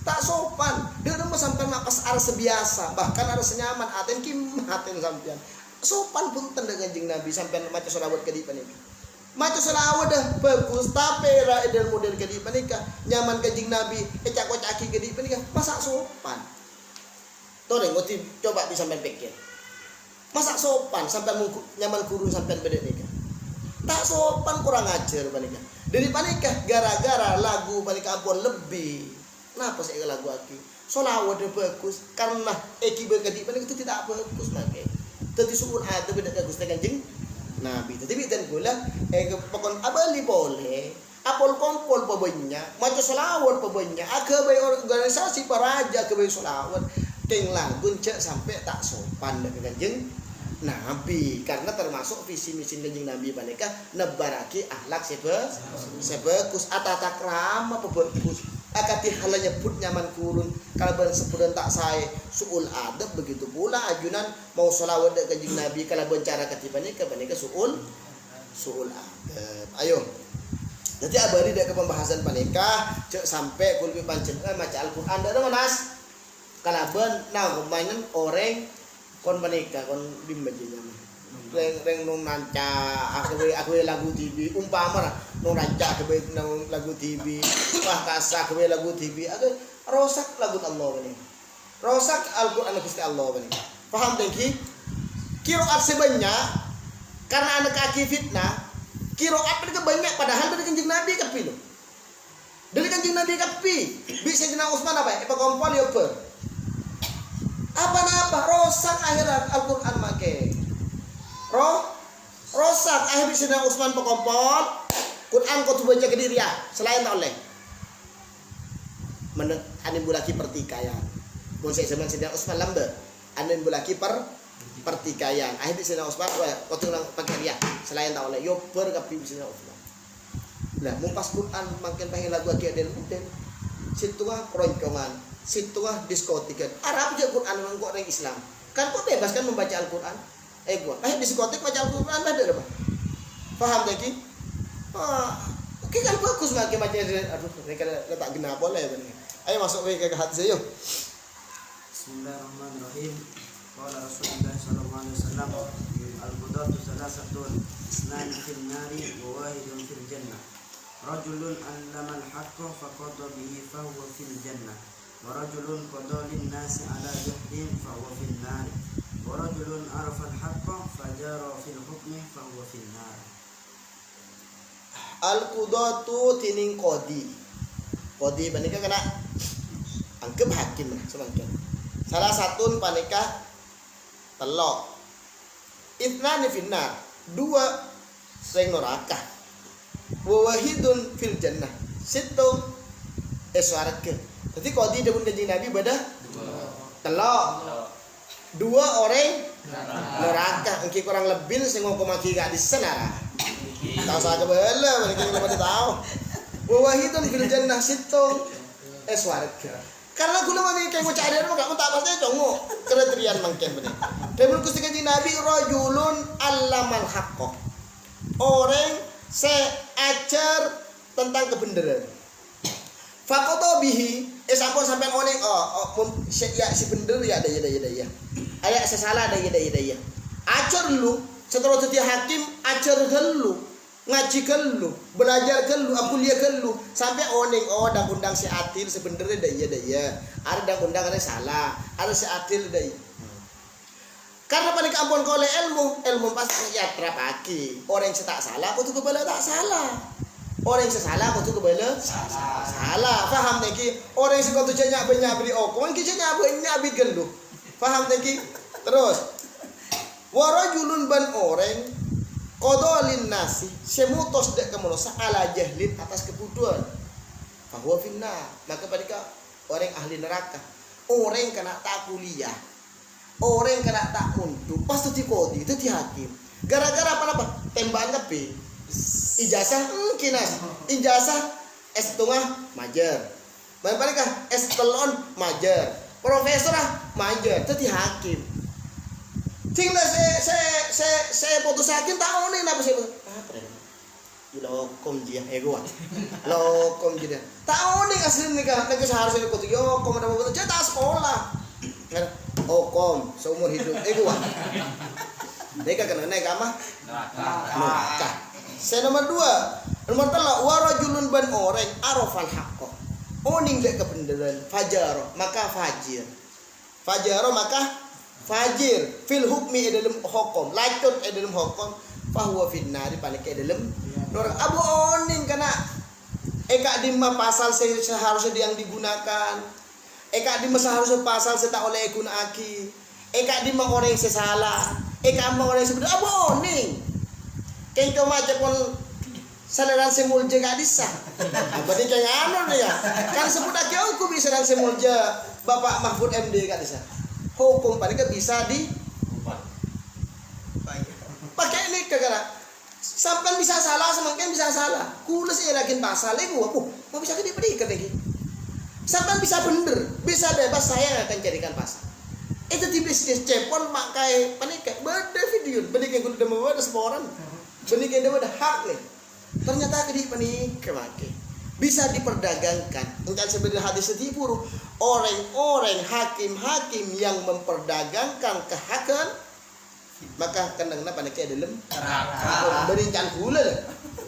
tak sopan dia udah sampean napas arah sebiasa bahkan arah senyaman aten aten sampean sopan pun tanda kanjeng Nabi sampean maca selawat gede panika maca selawat dah bagus tapi ra edel model gede panika nyaman kanjeng Nabi cak-caki gede panika masa sopan tuh nih motif coba di sampean pikir masa sopan sampean nyaman kurun sampean beda nika tak sopan kurang ajar panika dari panika gara-gara lagu panika ampun lebih kenapa sih lagu aki solawat dah bagus karena gede panika itu tidak bagus makanya tadi suun ada beda bagus kanjeng Nabi tapi dan gula pokon abali boleh apol kompol pabanya maca selawat pabanya agak organisasi paraja agak selawat keng lagun cek sampai tak sopan dengan kanjeng Nabi karena termasuk visi misi kanjeng Nabi panika nebaraki akhlak sebagus atatak rama pebagus akati hala nyebut nyaman kurun kalau sebudan tak saya suul adab begitu pula ajunan mau selawat ke kanjeng Nabi kalau cara ketipannya kebanyakan suul adab ayo nanti abadi dak ke pembahasan panika cek sampai kulbi pancen maca Al-Qur'an dak mas kalaban nah mainan orang kon panika kon dimbajinya reng nung nanca aku lagu TV umpama nung nanca aku nung lagu TV wah kasak aku lagu TV aku rosak lagu Allah ini rosak Al-Qur'an Gusti Allah ini paham tengki kiroat sebanyak karena anak kaki fitnah kiroat mereka banyak padahal dari kanjeng Nabi kapi lo dari kanjeng Nabi kapi bisa jenang Utsman apa ya kompol ya apa rosak akhirat Al-Qur'an make rosak akhir bisa Utsman pekompol Quran kau baca ke diri ya selain tak oleh anin bulaki pertikaian pun saya zaman sedang Utsman lambe anin bulaki pertikaian akhir bisa Utsman kau tu pakai dia selain tak oleh yo berkapi bisa Utsman Lah mau pas Quran makin pengen lagu aki adel uden. Situ ah keroncongan, situ ah diskotikan. Arab aja Quran memang kok orang Islam. Kan kok bebas kan membaca Al-Quran. Gua, diskotik baca Al-Quran ada apa? Paham tak ki? Oke kan bagus makin baca. Aduh, mereka letak genap boleh ya benar. Ayo masuk ke hati saya. Bismillahirrahmanirrahim. Qala Rasulullah sallallahu alaihi wasallam, al-qudatu salasatun, isnan fil nari wa wahidun fil jannah. Rajulun allama al-haqqa faqada bihi fa huwa fil jannah. Wa rajulun qada lin-nasi ala jahlin fa huwa fil nar. Wa rajulun arafa al-haqqa fajara fil hukmi fa huwa fil nar. Al-qudatu tining qadi. Qadi panika kena anggap hakim lah semangkin. Salah satu panika telok. Itnani finnar, dua sing neraka. Wa wahidun fil jannah. Situ swarga. Jadi qadi dapun kanjeng Nabi beda telok. Dua orang neraka. Engki kurang lebih sing ngomong maki gak disenara. Tahu saya kebela, mereka belum tahu. Wa wahidun fil jannah situ swarga. Karena gula mami kayak mau cari rumah kamu tak pasti congo kriteria mangken bener. Dapun Gusti kanjeng Nabi rajulun allamal haqqo. Orang seajar tentang kebenaran. Fakoto bihi, sampun sampean oning ya si bener ya ada ya. Aya sesalah ada ya. Ajar lu, setelah jadi hakim ajar gelu, ngaji gelu, belajar gelu, kuliah gelu, sampai oning undang si atil sebenarnya ada ya. Ada undang ada salah, ada si atil ada. Karena paling ampun kau ilmu pasti ya terapaki. Orang yang tak salah, kau tu kebala tak salah. Orang yang salah, kau tu kebala salah. Faham tak ki? Orang yang kau tu cenyak beri kau kita cenyak beri gelu. Faham tak ki? Terus, warajulun ban orang kodolin nasi semutos dek kemulosa ala jahlin atas kebuduan. Fahuwa finnar. Maka panika orang ahli neraka. Orang kena tak kuliah. Orang kena tak untuk pas tu kodi itu di hakim gara-gara apa tembakan B ijazah kinas ijazah S2 majer mereka S3 majer profesor majer itu di hakim tinggal saya putus hakim tahu nih apa sih lokom dia gua lokom dia tahu nih asli nikah seharusnya ikut yo kom ada betul cetak sekolah kom seumur hidup gua mereka kena naik ama neraka. Saya nomor 2 nomor 3 warajulun ban orang arafal haqqo oning dek kebenaran fajaro maka fajir fil hukmi dalam hukum lacut dalam hukum fahuwa finnari paling dalam neraka abu oning kena eka dimma pasal seharusnya yang digunakan eka di masa harus pasal setak oleh guna aki. Eka di mang orang sesalah. Eka mang orang sebenar aboning. Kengko macam pun saleran semulja gak disah. Berarti kayak anu ya. Kan sebut aki hukum bisa dan semulja Bapak Mahfud MD gak disah. Hukum paling bisa di pakai ini kagak. Sampai bisa salah semakin bisa salah. Kules irakin pasal itu mau bisa diberikan lagi. Sampai bisa bener, bisa bebas saya akan jadikan pasal. Itu di bisnis cepon makai panik beda video, benih yang udah mau ada semua orang, benih yang udah hak nih. Ternyata di panik kemakai bisa diperdagangkan. Engkau sebenarnya hadis setibur orang-orang hakim-hakim yang memperdagangkan kehakan maka kendangna paniknya dalam neraka. Berincan gula dah.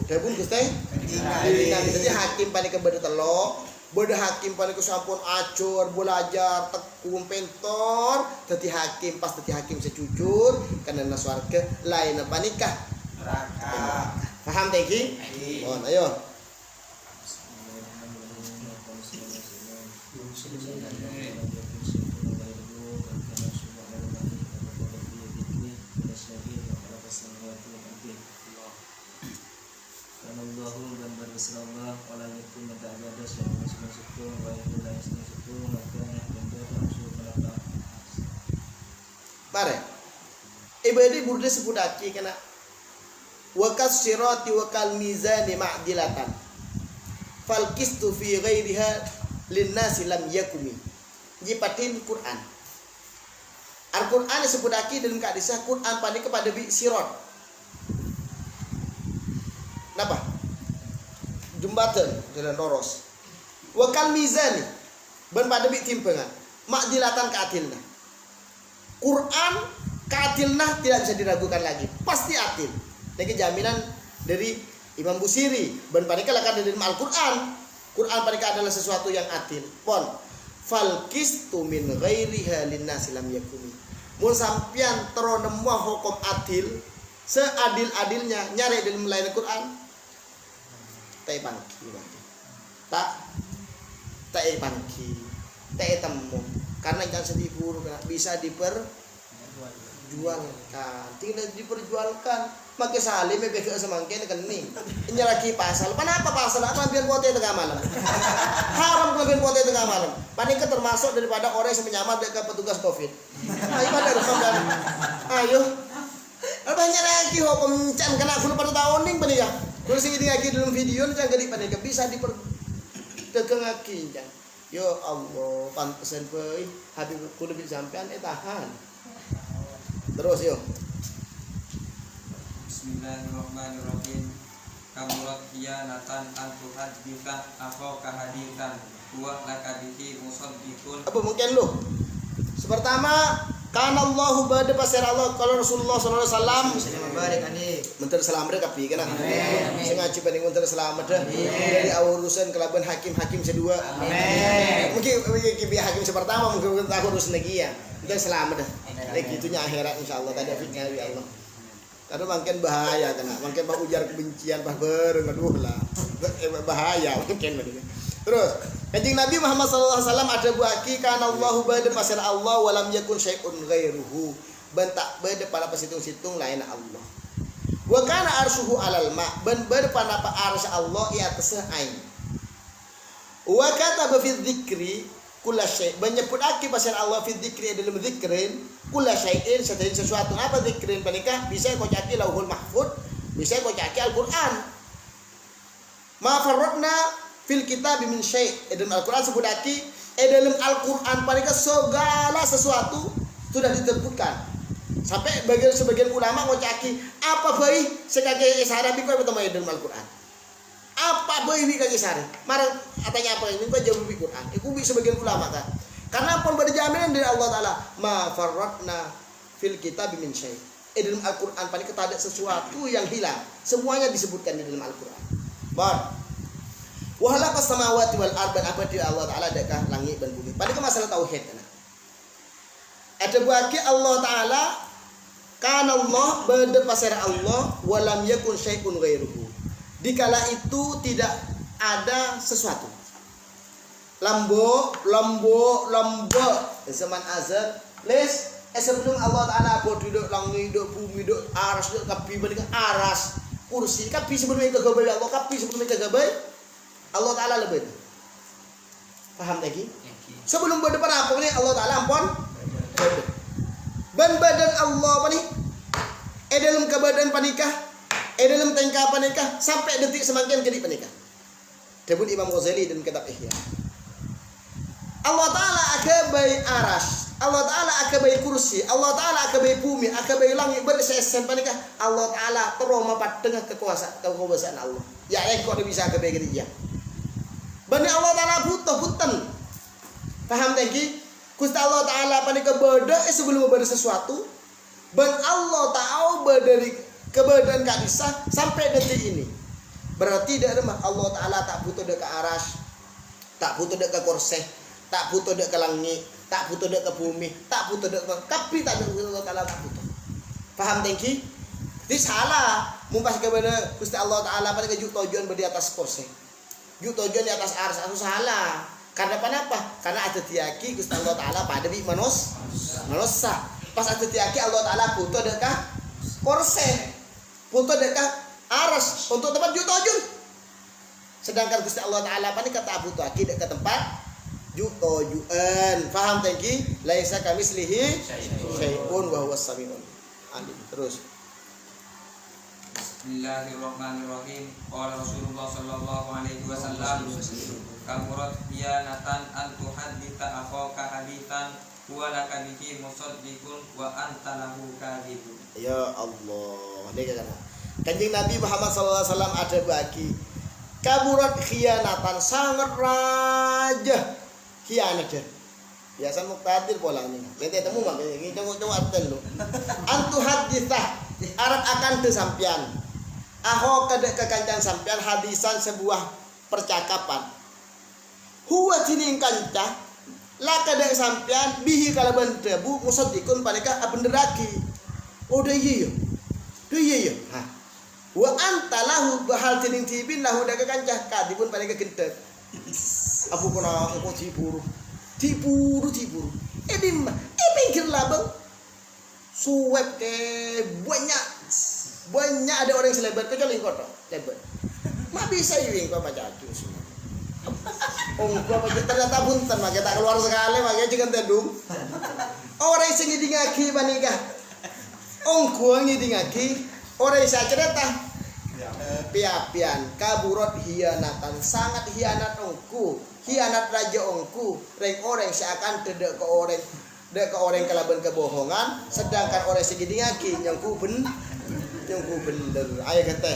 Dapun Gusti. Jadi hakim panik kebedo telok. Bodoh hakim paling sampun acur, belajar, tekun, pentor, tadi hakim pas tadi hakim secujur, karena naswarga lain apa nikah? Neraka. Paham teki? Mohon ayo. Allahu dan bersalawat ala yakun ta'ala syai'un syukur wa la syukur maka dan bersyukur. Mare. Ibadah burde sebudaki kena wa kasirati wa kal mizani ma'dilatan fal qistu fi ghairiha linnasi lam yakumi. Jipatin Quran. Al-Quran disebutake dalam kadisah Quran pada kepada bi sirat. Napa? Jembatan jalan lurus. Wa kal mizani ban pada bi timpangan. Ma'dilatan keadilna. Quran keadilna tidak bisa diragukan lagi. Pasti adil. Ini jaminan dari Imam Busiri. Ben panika lakan dari Al-Quran. Quran panika adalah sesuatu yang adil. Pon fal qistu min ghairiha linnasi lam yakumi. Mun sampean tero nemu hukum adil seadil-adilnya nyari dalam lain Quran. Tak pangki. Tak pangki. Tak temu. Karena jangan sedih buruk bisa diperjualkan. Tinggal diperjualkan. Maka salim beke semangke kening. Nyeraki pasal. Kenapa pasal? Apa biar pote tengah malam? Haram kelebihan pote tengah malam. Panika termasuk daripada orang yang menyamar dekat petugas Covid. Ayo pada rusakan. Ayo. Banyak lagi hukum can kena 10 tahun ning panika. Terus ini lagi dalam video can gadi panika bisa diperkengaki can. Yo Allah, pantesan bae Habib kudu sampean tahan. Terus yo. Bismillahirrahmanirrahim. Kamulat khiyanatan an tuhaditha akhaka hadithan wa lakabihi musaddiqun. Apa mungkin lu? Sepertama, kana Allahu ba'da pasir Allah kalau Rasulullah sallallahu alaihi wasallam Barik ani. menter selamat kapi kana. Sing ngaji paling menter selamat dah. Dari urusan kelaban hakim-hakim kedua. Amin. Mungkin kibi hakim pertama mungkin aku urusan lagi ya. Menter selamat dah. Lagi itunya akhirat insyaallah tadi fiknya ya Allah. Karena makin bahaya kena, makin ujar kebencian bah bareng aduh lah. Bahaya mungkin begitu. Terus, Kanjeng Nabi Muhammad sallallahu alaihi wasallam ada buaki kana Allahu ba'da pasir Allah wa lam yakun syai'un ghairuhu. Bentak bade pada pasitung-situng lain Allah. Wa kana arshuhu alal ma, ben bade pada apa arsy Allah i atas ain. Wa kataba fi dzikri kula syai', menyebutake pasir Allah fi dzikri dalam zikrin kula syai'in setiap sesuatu. Apa zikrin panika? Bisa kau caki lauhul mahfud, bisa kau caki Al-Qur'an. Ma farratna fil kitab min syai'. Dalam Al-Qur'an sebutake dalam Al-Qur'an panika segala sesuatu sudah disebutkan. Sampai sebagian ulama ngocaki apa bayi sekage isyarat di kau bertemu dalam Al-Qur'an. Apa bayi ini kage isyarat? Marang katanya apa ini kau jawab di Qur'an. Iku bi sebagian ulama kan. Karena pun berjaminan dari Allah Taala ma farratna fil kitab min syai'. Dalam Al-Qur'an panika tak ada sesuatu yang hilang. Semuanya disebutkan di dalam Al-Qur'an. Bar. Wa halaqas samawati wal ardi apa di Allah Taala dekah langit dan bumi. Panika masalah tauhid kana. Ada buaki Allah Taala kana Allah ba'da pasir Allah wa lam yakun syai'un ghairuhu. Dikala itu tidak ada sesuatu. Lambo zaman azab les sebelum Allah Taala buat duduk langit duduk bumi duduk aras duduk kapi banding aras kursi kapi sebelum itu gabai Allah kapi sebelum itu gabai Allah Taala lebih paham lagi sebelum berdepan apa nih Allah Taala ampun ban badan Allah apa nih dalam kebadan panikah dalam tengkah panikah sampai detik semakin jadi panikah Debut Imam Ghazali dan kitab Ihya. Allah Ta'ala akabai aras, Allah Ta'ala akabai kursi, Allah Ta'ala akabai bumi, akabai langit bersesen panikah Allah Ta'ala teroma pada tengah kekuasaan Allah. Ya kok ada bisa akabai gereja. Bani Allah Ta'ala butuh. Paham tadi? Gusti Allah Ta'ala panikah beda sebelum berada sesuatu. Ben Allah tahu dari keberadaan kadisah sampai detik ini. Berarti tidak ada Allah Ta'ala tak butuh dek ke aras, tak butuh dek ke kursi, tak butuh dek ke langit, tak butuh dek ke bumi, tak butuh dek ke tapi tak ada Allah Ta'ala tak butuh. Paham tengki? Ini salah. Mumpas kepada Gusti Allah Ta'ala pada juk tujuan di atas kursi, juk tujuan di atas aras itu salah. Karena apa? Karena ada tiaki Gusti Allah Ta'ala pada bi manusia. Pas ada tiaki Allah Ta'ala butuh dek ke kursi, butuh dek ke aras untuk tempat juk tujuan. Sedangkan Gusti Allah Ta'ala apa ni kata butuh aki dek ke tempat ju'an. Faham tengki? Laisa kamislihi syai'un wa huwas samiul alim. Terus Bismillahirrahmanirrahim. Qala Rasulullah sallallahu alaihi wasallam, kamurat khiyanatan an tuhadditha akhaka haditsan huwa laka bihi musaddiqun wa anta lahu kadhibun. Ya Allah, ini kan. Kanjeng Nabi Muhammad sallallahu alaihi wasallam ada bagi kamurat khiyanatan, sangat raja khianat dia. Biasa muktadir pola ini. Bete temu mah ini cowok aten lo. Antu haditsah arat akan teu sampean. Aho kadek kekancan sampean hadisan sebuah percakapan. Huwa tining kanca la kadek sampean bihi kalaban debu musaddiqun panika abenderaki. Oh da iya. Da iya. Ha. Wa anta lahu bahal tining tibin lahu da kekanca kadipun panika gentet. Aku kena engko diburu. Edim, pinggir labang. Suwep ke banyak ada orang yang selebar kecuali kau lebar. Mak bisa iwing kau baca aja semua. Kau baca ternyata punten mak kita keluar sekali mak kita jangan tendung. Orang yang ngidingaki panikah. Gua ngidingaki orang yang cerita. Piapian kaburot hianatan sangat hianat ongku. Hianat raja ongku. Reng orang seakan tidak ke orang. Dek ke orang kelaban kebohongan, sedangkan orang segidingaki yang ku bener. Ayo kata.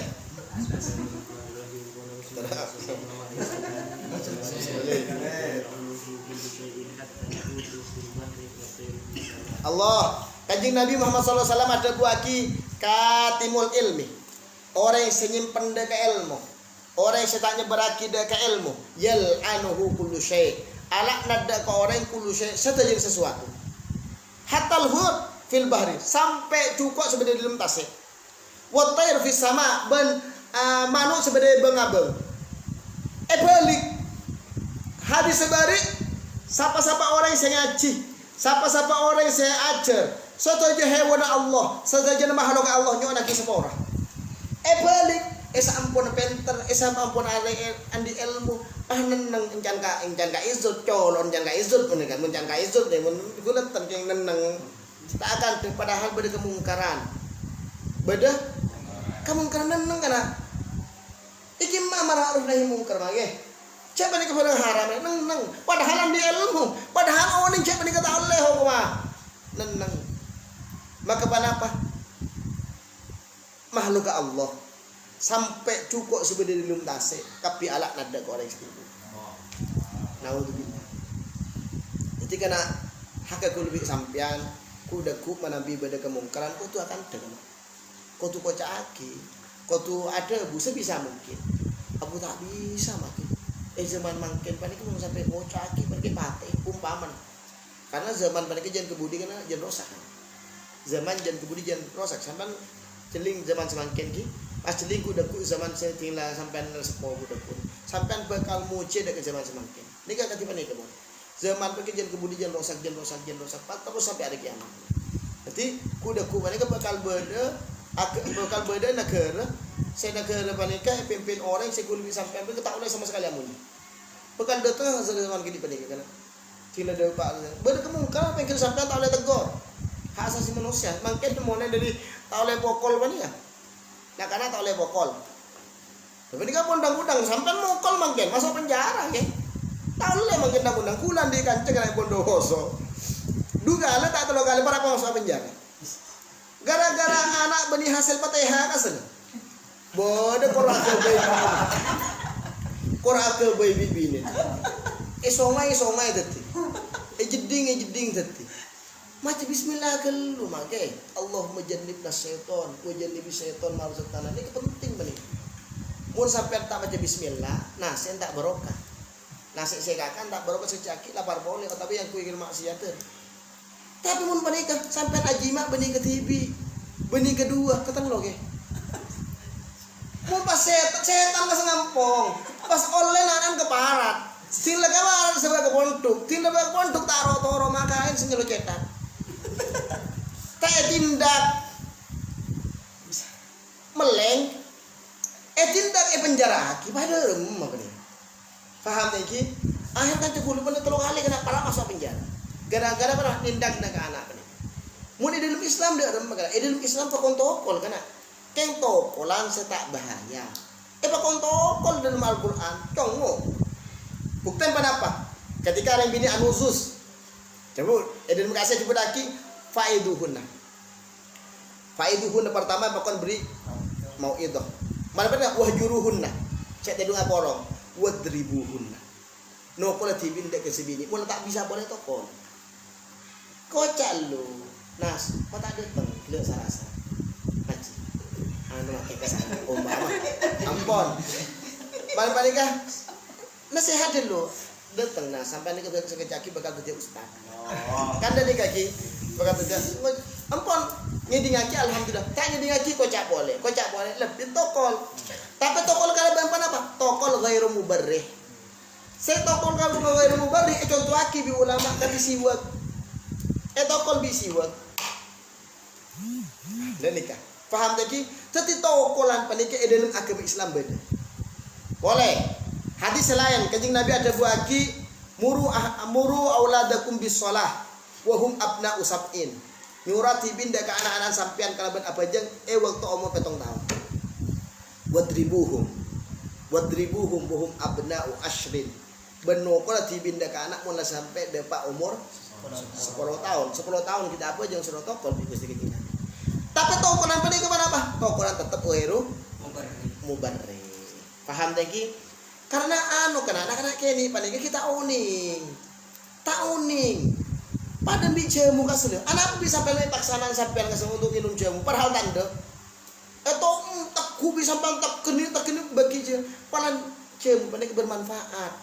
Allah, Kanjeng Nabi Muhammad sallallahu alaihi wasallam ada buaki katimul ilmi. Orang yang senyimpen dek ilmu. Orang yang setanya beraki dek ilmu. Yal anuhu kullu syai'. Alak nada ke orang kullu syai' setajin sesuatu. Hatal hud fil bahri sampai cukup sebenarnya dalam tasik. Wa tayr fis sama ben manuk sebenarnya bengabeng. Balik hadis sebari sapa-sapa orang yang saya ngaji, sapa-sapa orang yang saya ajar, satu hewan Allah, saja makhluk Allah nyona ki sepora. Balik esa ampun penter, esa ampun andi ilmu neneng encan ka izut colon encan ka izut pun kan encan ka izut deh mun gulatan yang neneng tak akan padahal beda kemungkaran neneng kana iki mah marah nahi mungkar mah ge siapa ni kepada haram neneng padahal andi ilmu padahal orang siapa ni kata Allah mah neneng maka apa makhluk Allah sampai cukup sebenarnya belum tasik tapi alak nada korek itu. Naudzubillah. Jadi kena hak aku lebih sampean ku deku manabi beda kemungkaran ku tu akan dengar. Ku tu kocak aki. Ku tu ada bu sebisa mungkin. Aku tak bisa makin. Zaman makin panik mau sampai kocak aki pergi mati umpaman. Karena zaman panik jangan kebudi kena jangan rosak. Zaman jangan kebudi jangan rosak sampai celing zaman semakin ki. Pas celing ku deku zaman saya tinggal sampai sepuh ku deku. Sampai bakal muci dek zaman semakin. Ini kan katipan itu mon. Zaman pergi jangan kebudi jangan rosak terus sampai hari kiamat. Jadi ku deku panik bakal beda negara. Saya negara panik pimpin orang saya ku lebih sampai tak boleh sama sekali amun. Bakal datang zaman kini panik kan. Tidak ada pak. Beda kemungkinan pengen sampai tak boleh tegur. Hak asasi manusia. Mungkin temuannya dari tak boleh pokol panik ya. Nah karena tak boleh pokol. Tapi ini kan undang-undang sampai mokol mungkin masuk penjara ya. Tak boleh mungkin undang-undang kulan di kancing kayak Bondowoso. Duga lah tak terlalu kali para masuk penjara. Gara-gara anak benih hasil PTH kasih. Bodoh korak ke baby bini. Songai tadi. Jeding tadi. Macam bismillah kelu make Allahumma jannibna syaiton wa jannibi syaiton ma razaqtana. Ini penting benih. Mun sampai tak baca bismillah, nasi tak barokah. Nasi sekakan tak barokah secaki lapar boleh tapi yang kuingin maksiat. Tapi mun menikah sampai ajima benih ketibi, benih kedua ketemu loge. Mun pas setan ke ngampong, pas oleh nanan ke parat. Sing lekawan sebagai pondok, tak toro makain sing nyelo cetak. Tak tindak meleng tindak penjara aki pada remah ni. Faham tak ki? Akhir kan cukup benar telung kali kena para masuk penjara. Gara-gara pernah tindak nak anak ni. Mun dalam Islam dia remah kan. Dalam Islam tokol kena. Keng tokolan setak bahaya. Pakon tokol dalam Al-Quran. Congo. Bukti apa? Ketika orang bini anuzus. Coba, edin makasih coba daki. Faiduhunna. Faiduhunna pertama pakon beri mau itu. Mana pernah wahjuruhunna. Cek tedung aporong. Wadribuhunna. No kola tibin dek kesebini. Mula tak bisa boleh tokol. Kocak lu. Nas, kau tak datang. Kilo sarasa. Haji. Anu pakai kesana. Mama. Ampun. Mana nikah? Nasihat dulu. Datang nah sampai nikah sekejaki bakal kerja ustaz. Kan dari kaki bakal kerja. Ampun. Ngidi ngaki alhamdulillah. Tak ngidi ngaki kocak boleh. Kocak boleh lebih tokol. Tapi tokol kalau bempan apa? Tokol ghairu mubarrih. Saya tokol kalau ghairu mubarrih contoh aki bi ulama tapi siwak. Tokol bi siwak. Dan nikah. Faham tadi? Teti tokolan panika dalam agama Islam beda. Boleh. Hadis lain kanjeng Nabi ada buaki muru auladakum bis shalah wa hum abna'u sab'in. Nyurati binda ke anak-anak sampean kalaban apa jeng waktu umur 7 tahun. Wadribuhum wa hum abna'u ashrin. Benokola ti binda ke anak mulai sampai depak umur 10 tahun. 10 tahun kita apa jeng suruh tokol di Gusti kita. Tapi tokolan pada kemana apa? Tokolan tetap uheru mubarri. Paham tadi? Karena anak-anak kini pada kita uning. Tak uning. Pada bi jamu kasih. Anak bisa sampai paksanaan sampai kasih untuk minum jamu. Padahal tanda. Tak kubi sampai tak keni bagi jamu. Padahal jamu pada bermanfaat.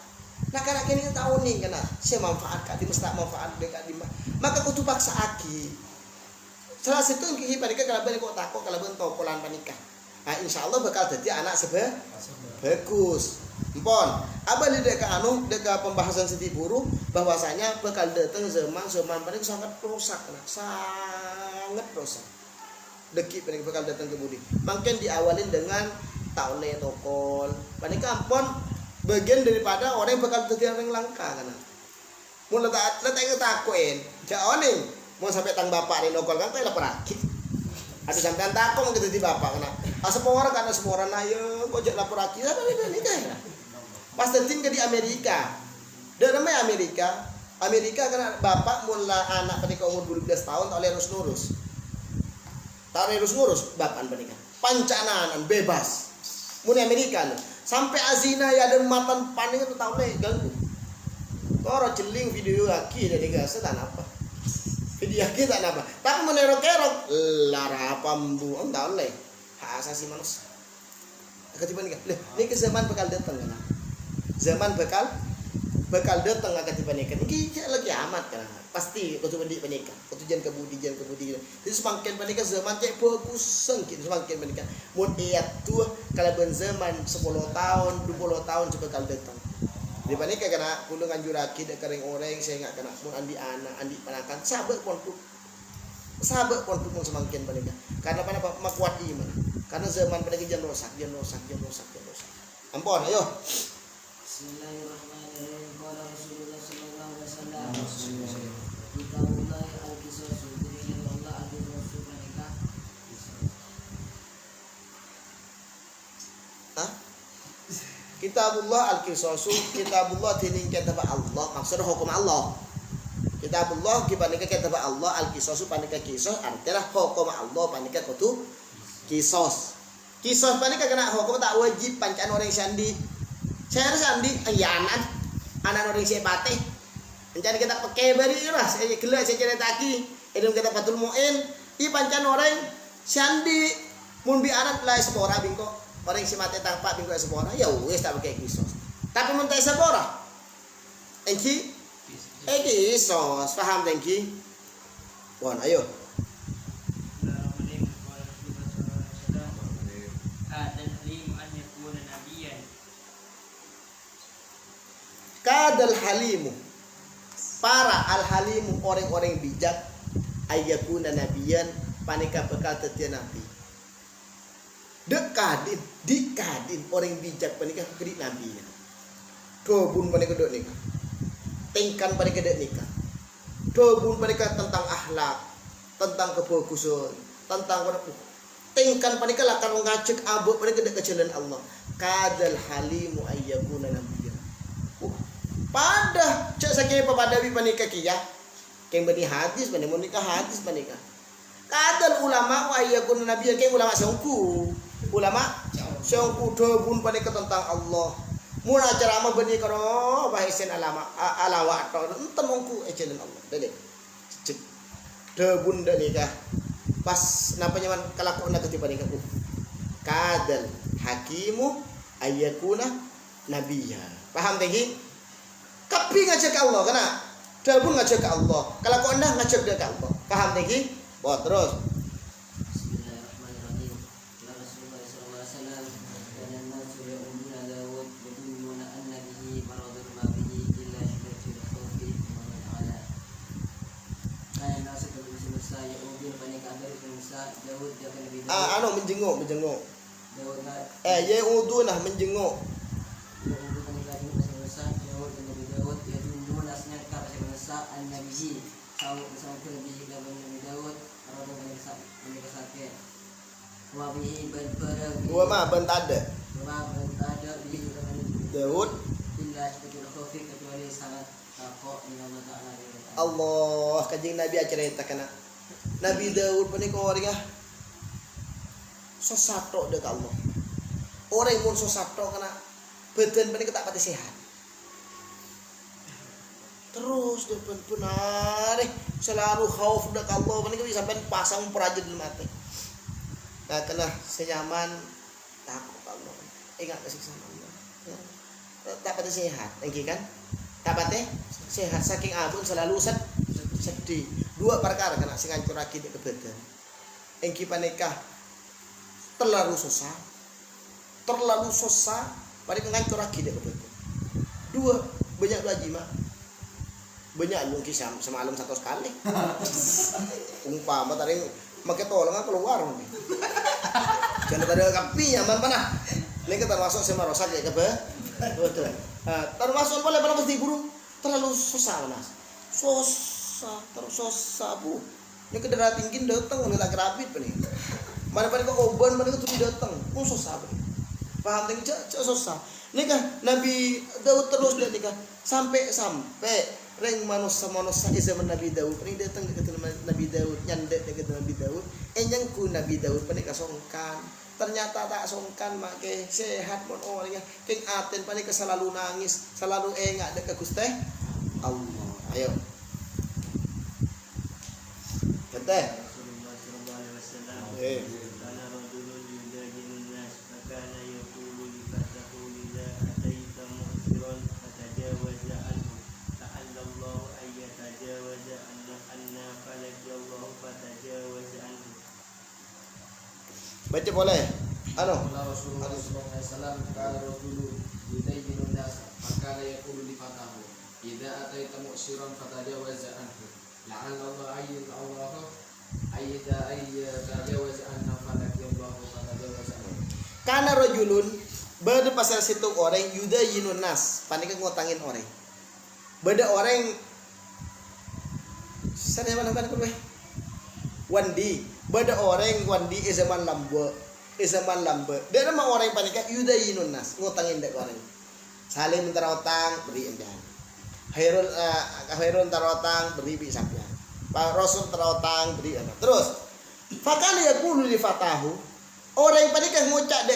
Nah karena kini tak uning karena saya manfaat kak di mesti manfaat dekat di maka kutu paksa aki. Salah satu yang kita panikah kalau kok takut kalau tokolan panikah. Nah insya Allah bakal jadi anak bagus. Empon, apa di dekat dekat pembahasan seti buru bahwasanya bakal datang zaman panik sangat rusak, sangat rusak. Deki panik bakal datang kemudian. Makin diawalin dengan taule tokol. Panik ampon bagian daripada orang yang bakal jadi orang langka karena. Mun letak takuin, jangan oning. Mau sampai tang bapak ini nokol kan teh lapar aki. Ada sampean takon gitu di bapak kena. Semua orang karena semua orang ayo kok jak lapar aki apa ini kan. Pas tentin ke di Amerika. Dan namanya Amerika karena bapak mula anak ketika umur 12 tahun tak harus lurus. Tak harus lurus bapak menikah. Pancanaan bebas. Mun Amerika loh. Sampai azina ya ada matan paning itu tahu leh ganggu. Toro celing video lagi dari gas tak apa. Video kita apa? Tapi menerok-erok lara pambu entah oleh hak asasi manusia. Ketiban nikah. Ini ke zaman bakal datang kan? Zaman bakal datang ketiban nikah. Ini lagi amat kan? Pasti waktu pendik menikah. Waktu jangan kebudi. Jadi semakin menikah zaman cek bagus sengkin semakin menikah. Mun iat tuh kalau ben zaman 10 tahun 20 tahun coba bakal datang. Di panika kena kudu nganjurake dek kering oreng saya enggak kena mun andi anak andi panakan sabar pun semakin panika karena apa makuat iman karena zaman panika jangan rusak ampun ayo Bismillahirrahmanirrahim. Qala Rasulullah sallallahu alaihi wasallam. Kitabullah al-qisas diri Allah al-qisas panika. Kitabullah al-qisasu kitabullah tining kitab Allah maksudnya hukum Allah. Kitabullah kipanika kitab Allah al-qisasu panika qisas artinya hukum Allah panika kudu qisas. Qisas panika kena hukum tak wajib pancaan orang sandi. Saya sandi ya anak orang saya patih. Pancaan kita pakai bari lah saya gelas saya cerita lagi. Idung kita patul muin i pancaan orang sandi mun bi anak lah sepora bingko. Orang si mati tanpa minggu sepora ya wes tak pakai kisos. Tapi mun tak sepora. Engki kisos paham engki? Wan ayo. Kadal halimu para al halimu orang-orang bijak ayyakuna nabiyan panika bekal tetia nabi. Dikadin orang bijak panika kedik nabi. Dobun panika dok nikah. Tingkan panika dok nikah. Dobun panika tentang akhlak, tentang kebagusan, tentang tengkan panika lah karo ngacek abot panika dek kecelan Allah. Kadal halimu ayyakuna nabiyya. Pada cek sakit pepadawi panika kia. Keng bani hadis bani monika hadis panika. Kadal ulama wa ayyakuna nabiyya keng ulama songku. Ulama songku debun panika tentang Allah. Mun acara mah bani karo bahisen alawa atau enten mongku ecelan Allah. Dede. Cek debun dak nikah. Pas napa nyaman kalakuan ketiba nikah. Kadal hakimu ayyakuna nabiyya. Paham tadi? Kapi ngajak ke Allah kena. Debun ngajak ke Allah. Kalakuan dah ngajak dia ke Allah. Paham tadi? Bawa terus. Bismillahirrahmanirrahim. Ya Rasulullah sallallahu alaihi wasallam, kana an-nasu ya'uduna Dawud yadununa anna bihi maradun ma bihi illa shiddatul khawfi wa ta'ala. Kana nasu berusaha ya'udun panik kabar berusaha Dawud dia akan lebih Anu menjenguk. Dawud Ya'udunah menjenguk. ya'udun panik kabar berusaha Dawud dan Nabi Dawud yadununa asnaka berusaha anna bihi sama bihi lawan Nabi Dawud maradun panik sakit. Wa bihi berperang Dua mah bentada. ada di Daud illa shiddatul khawfi kecuali sangat takut dengan Allah Ta'ala. Allah kajing Nabi acerita kana. Nabi Daud panika orang sosato dek Allah. Orang mun sosato kana badan panika tak pati sehat. Terus depan punare selalu khauf dek Allah panika sampai pasang perajin dalam hati. Nah kena senyaman takut Allah. Ingat kesiksa Allah. Tak pati sehat, engki kan? Tak pati sehat saking abun selalu sedih. Dua perkara kena sing ngancurake dek badan. Engki panika terlalu susah. Panika ngancurake dek badan. Dua banyak lagi mah. Banyak mungkin semalam satu sekali. Umpama tadi make tolong keluar nih. Jangan ada kapi nyaman panah. Lagi termasuk sama rosak ya kebe. Betul. Termasuk boleh pada mesti guru terlalu susah mas. Susah bu. Ini kendaraan tinggi datang nggak kerapit nih. Mana pada ke oban mana ke tuh datang. Susah nih. Paham tinggi susah. Ini kan Nabi Daud terus lihat nih kan sampai reng manusia zaman Nabi Daud ini datang dekat Nabi Daud nyandek dekat Nabi Daud enyangku Nabi Daud panika songkan ternyata tak songkan make sehat pun orangnya king aten panika selalu nangis selalu engak dekat Gusti Allah. Ayo kete Rasulullah sallallahu alaihi wasallam kana rajulun yudajilun nas fakana yaqulu li fatahu idza ataita mu'siran fatajawaza anhu la'alla Allah ayyatajawaza anna falajallahu fatajawaza anhu. baca boleh anu Rasulullah sallallahu alaihi wasallam kana rajulun yudayyinun nas fakana yaqulu li fatahu idza ataita mu'siran fatajawaza anhu la'alla Allah ayyatajawaza anna falakallahu fatajawaza anhu. kana rajulun bade pasal situ orang yudayyinun nas panika ngutangin orang beda orang sana mana kan wandi beda orang wandi zaman lambe dia nama orang panika yudayyinun nas ngutangin dek orang saling minta utang beri endan Khairun tarotang beri bi sampean. Pak Rasul tarotang beri apa. Terus fakali yaqulu li fatahu orang panika ngucak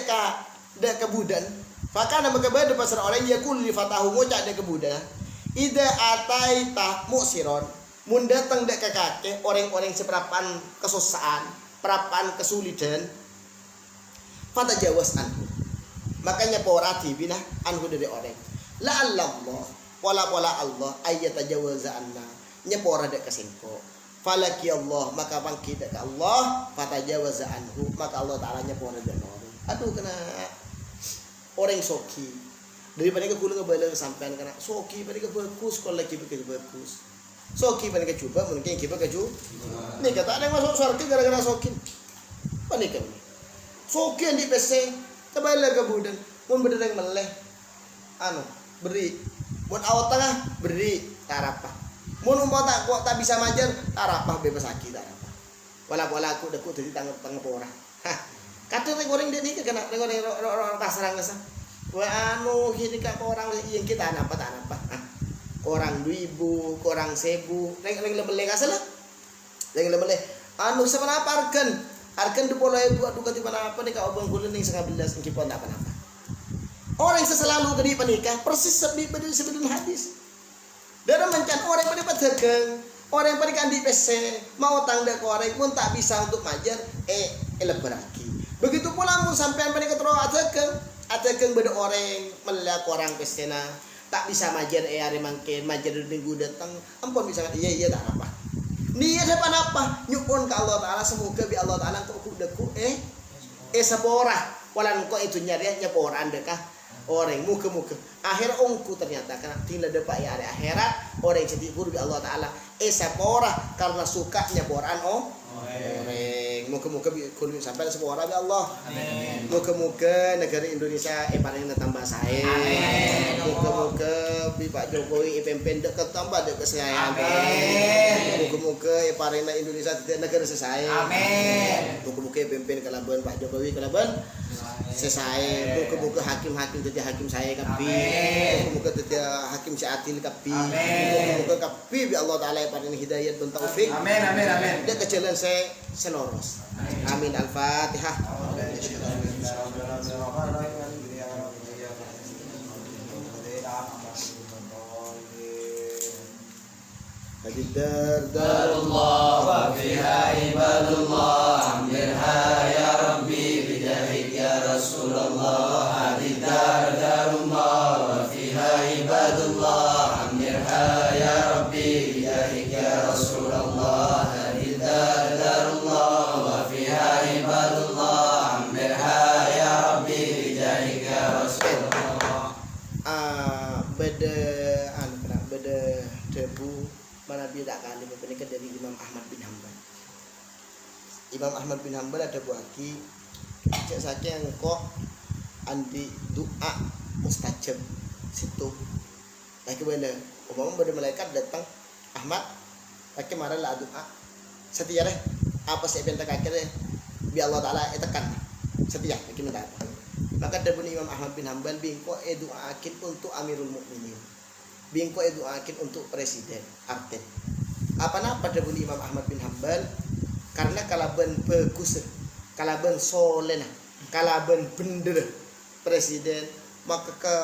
dek kebudan. Fakana maka bade pasar orang yaqulu li fatahu ngucak dek kebudan. Ida ataita musiron mun datang dek kakek orang-orang seperapan kesusahan, perapan kesulitan. Fata jawas anhu. Makanya porati binah anhu dari orang. La Allah pola-pola Allah ayat tajawaza anna nyepora dek kesengko falaki Allah maka bangkit dek Allah fatajawaza anhu maka Allah taala nyepora dek orang aduh kena orang soki daripada ke kulo ngebalen sampean kena soki pada ke bagus kalau lagi begitu bagus soki pada ke coba mungkin kita ke coba nih kata ada yang masuk surga gara-gara sokin panik kan soki yang di PC kembali ke budan mun bener yang meleh anu beri mun awat tengah beri tarapah mun umpama tak bisa majer tarapah bebas aki tarapah wala aku dekut jadi tangga pora Kadang goreng dia ni kena goreng orang pasar ngasa. Wa anu gini ka orang yang kita apa tak apa. Orang 2.000, orang 1.000, reng lebele kasalah. Reng lebele. Anu sama apa arkan di pola ibu adu kati mana apa ni ka obang kulen ning 11 engki pon apa. Orang yang selalu gede panikah persis sebelum hadis. Dan mencan orang yang dapat dagang, orang yang panik di PC mau tangga ke orang pun tak bisa untuk majar leberaki. Begitu pula mun sampean panik ketro adakeng beda orang melihat orang pesena tak bisa majar hari mangkin majar minggu datang ampun bisa iya tak apa. Niat depan apa? Nyukun ke Allah Taala semoga bi Allah Taala kok kudaku sapora walan kok itu nyari nyapora andekah orang muka akhir ongku ternyata karena tinggal depan ya ada akhirat orang yang jadi guru bi Allah Taala sapora karena sukanya boran orang muka kulit sampai sepora bi Allah muka negara Indonesia paling tambah saya muka bi Pak Jokowi pempen deket tambah deket saya muka paling Indonesia negara saya muka pempen kalaban Pak Jokowi kalaban saya muka hakim jadi hakim saya kapi muka jadi hakim syatil kapi muka kapi bi Allah Taala paling hidayat dan taufik amin dia kecilan saya seloros amin al-fatihah darullah wa fiha ibadullah amirha ya rabbi bidahik ya rasulullah hadidar darullah wa fiha ibadullah amirha ya rabbi bidahik ya rasulullah hadidar darullah wa fiha ibadullah amirha ya rabbi bidahik ya rasulullah beda debu mana beda kali berpenikah dari Imam Ahmad bin Hanbal. Imam Ahmad bin Hanbal ada buaki cek saja yang kok andi doa mustajab situ. Lagi mana? Umpama pada malaikat datang Ahmad, lagi marah lah doa. Setia deh. Apa sih bentak kaki deh? Biar Allah Taala tekan. Setia. Lagi minta apa? Maka ada Imam Ahmad bin Hanbal bingko doa akin untuk Amirul Mukminin. Bingko doakin untuk presiden arten apa napa pada Imam Ahmad bin Hanbal karena kalaban bagus kalaban solena kalaban bener presiden maka ke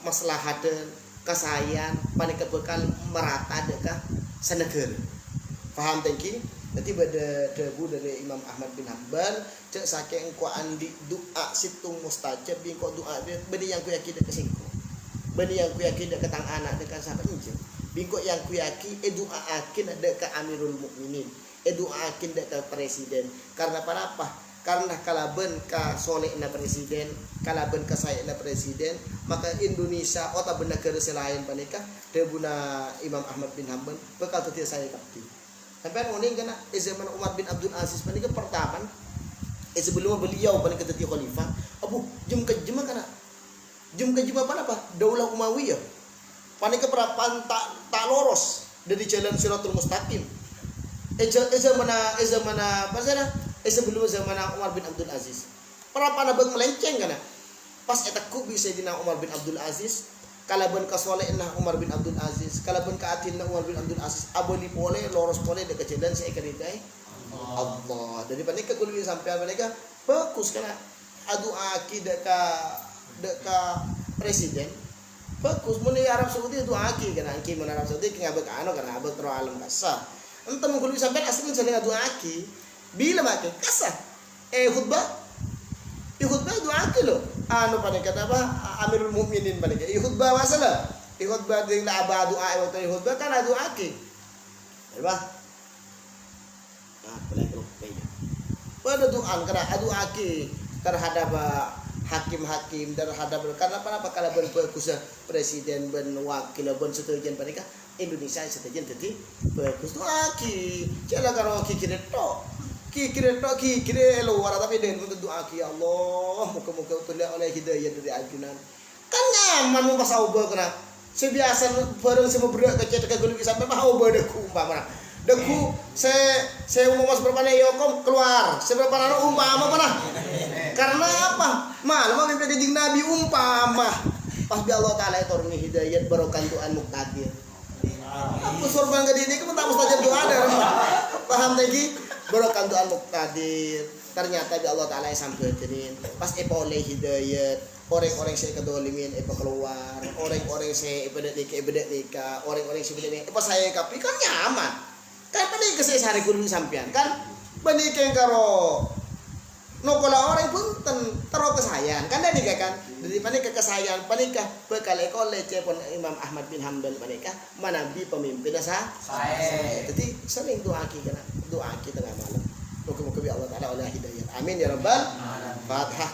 maslahatan kesayan panika bekal merata dekah senegara paham tengki berarti pada debu dari Imam Ahmad bin Hanbal cek saking ko andi doa situng mustajab bingko doa bedi yang ku yakin ke singko bani yang ku yakin dekat tang anak dekat sahabat injil bingko yang ku yakin doa akin dekat Amirul Mukminin doa akin dekat presiden karena apa karena kalaben ka solehna presiden kalaben ka sayana presiden maka Indonesia otak negara selain panika debuna Imam Ahmad bin Hanbal bekal teu saya kapti sampai nguning kana zaman Umar bin Abdul Aziz panika pertama sebelum beliau panika teu khalifah abu jem kana jum ke apa Daulah Umayyah panika perapan tak loros dari jalan Siratul Mustaqim mana pasana sebelum zaman Umar bin Abdul Aziz perapan abang melenceng kana pas eta ku bisa dina Umar bin Abdul Aziz kalaban ka solehna Umar bin Abdul Aziz kalaban ka atinna Umar bin Abdul Aziz aboli pole loros pole dekat jalan saya keritai Allah dari panika kuliah sampai mereka fokus kana adu aki deka presiden bagus mun Arab Saudi itu aki kana aki mun Arab Saudi ngabek anu kana abek ro alam kasa ente mun kudu sampean asli saling adu aki bila make kasa khutbah itu aki lo anu pada kata apa Amirul Mukminin pada khutbah masalah khutbah ding la abadu waktu khutbah kan adu aki apa nah boleh pada doa kana adu aki terhadap hakim-hakim terhadap karena apa kalau berkuasa presiden ben wakil ben setujuan mereka Indonesia setujuan jadi bagus tuh aki cila kalau kikire luar tapi dengan untuk doa ki Allah muka-muka utulah oleh hidayah dari ajunan kan nyaman mau pas ubah kena sebiasa bareng semua berak kecil kagak sampai mah ubah deku umpama deku saya mau mas berapa nih yokom keluar seberapa nano umpama mana Karena apa? Malam mimpi kejing Nabi umpama. Pas bi Allah Taala turuni hidayat barokan tuan muktadir. Aku sorban ke dini kamu tak mustajab doa ada. Paham lagi? Barokan tuan muktadir. Ternyata bi Allah Taala sampeuteunin. Pas oleh hidayat, orang-orang saya kedolimin keluar, orang-orang saya ibadat nikah, orang-orang saya ibadat nikah, saya kapi kan nyaman. Kan panik ke saya sehari kudu sampean kan benikeng karo nokola orang pun tero kesayan kan dari kan dari panik ke kesayan panikah bekale kolece pon Imam Ahmad bin Hanbal panikah manabi pemimpin saya jadi sering doa kita tengah malam muka-muka bi Allah Taala oleh hidayah amin ya rabbal fatihah.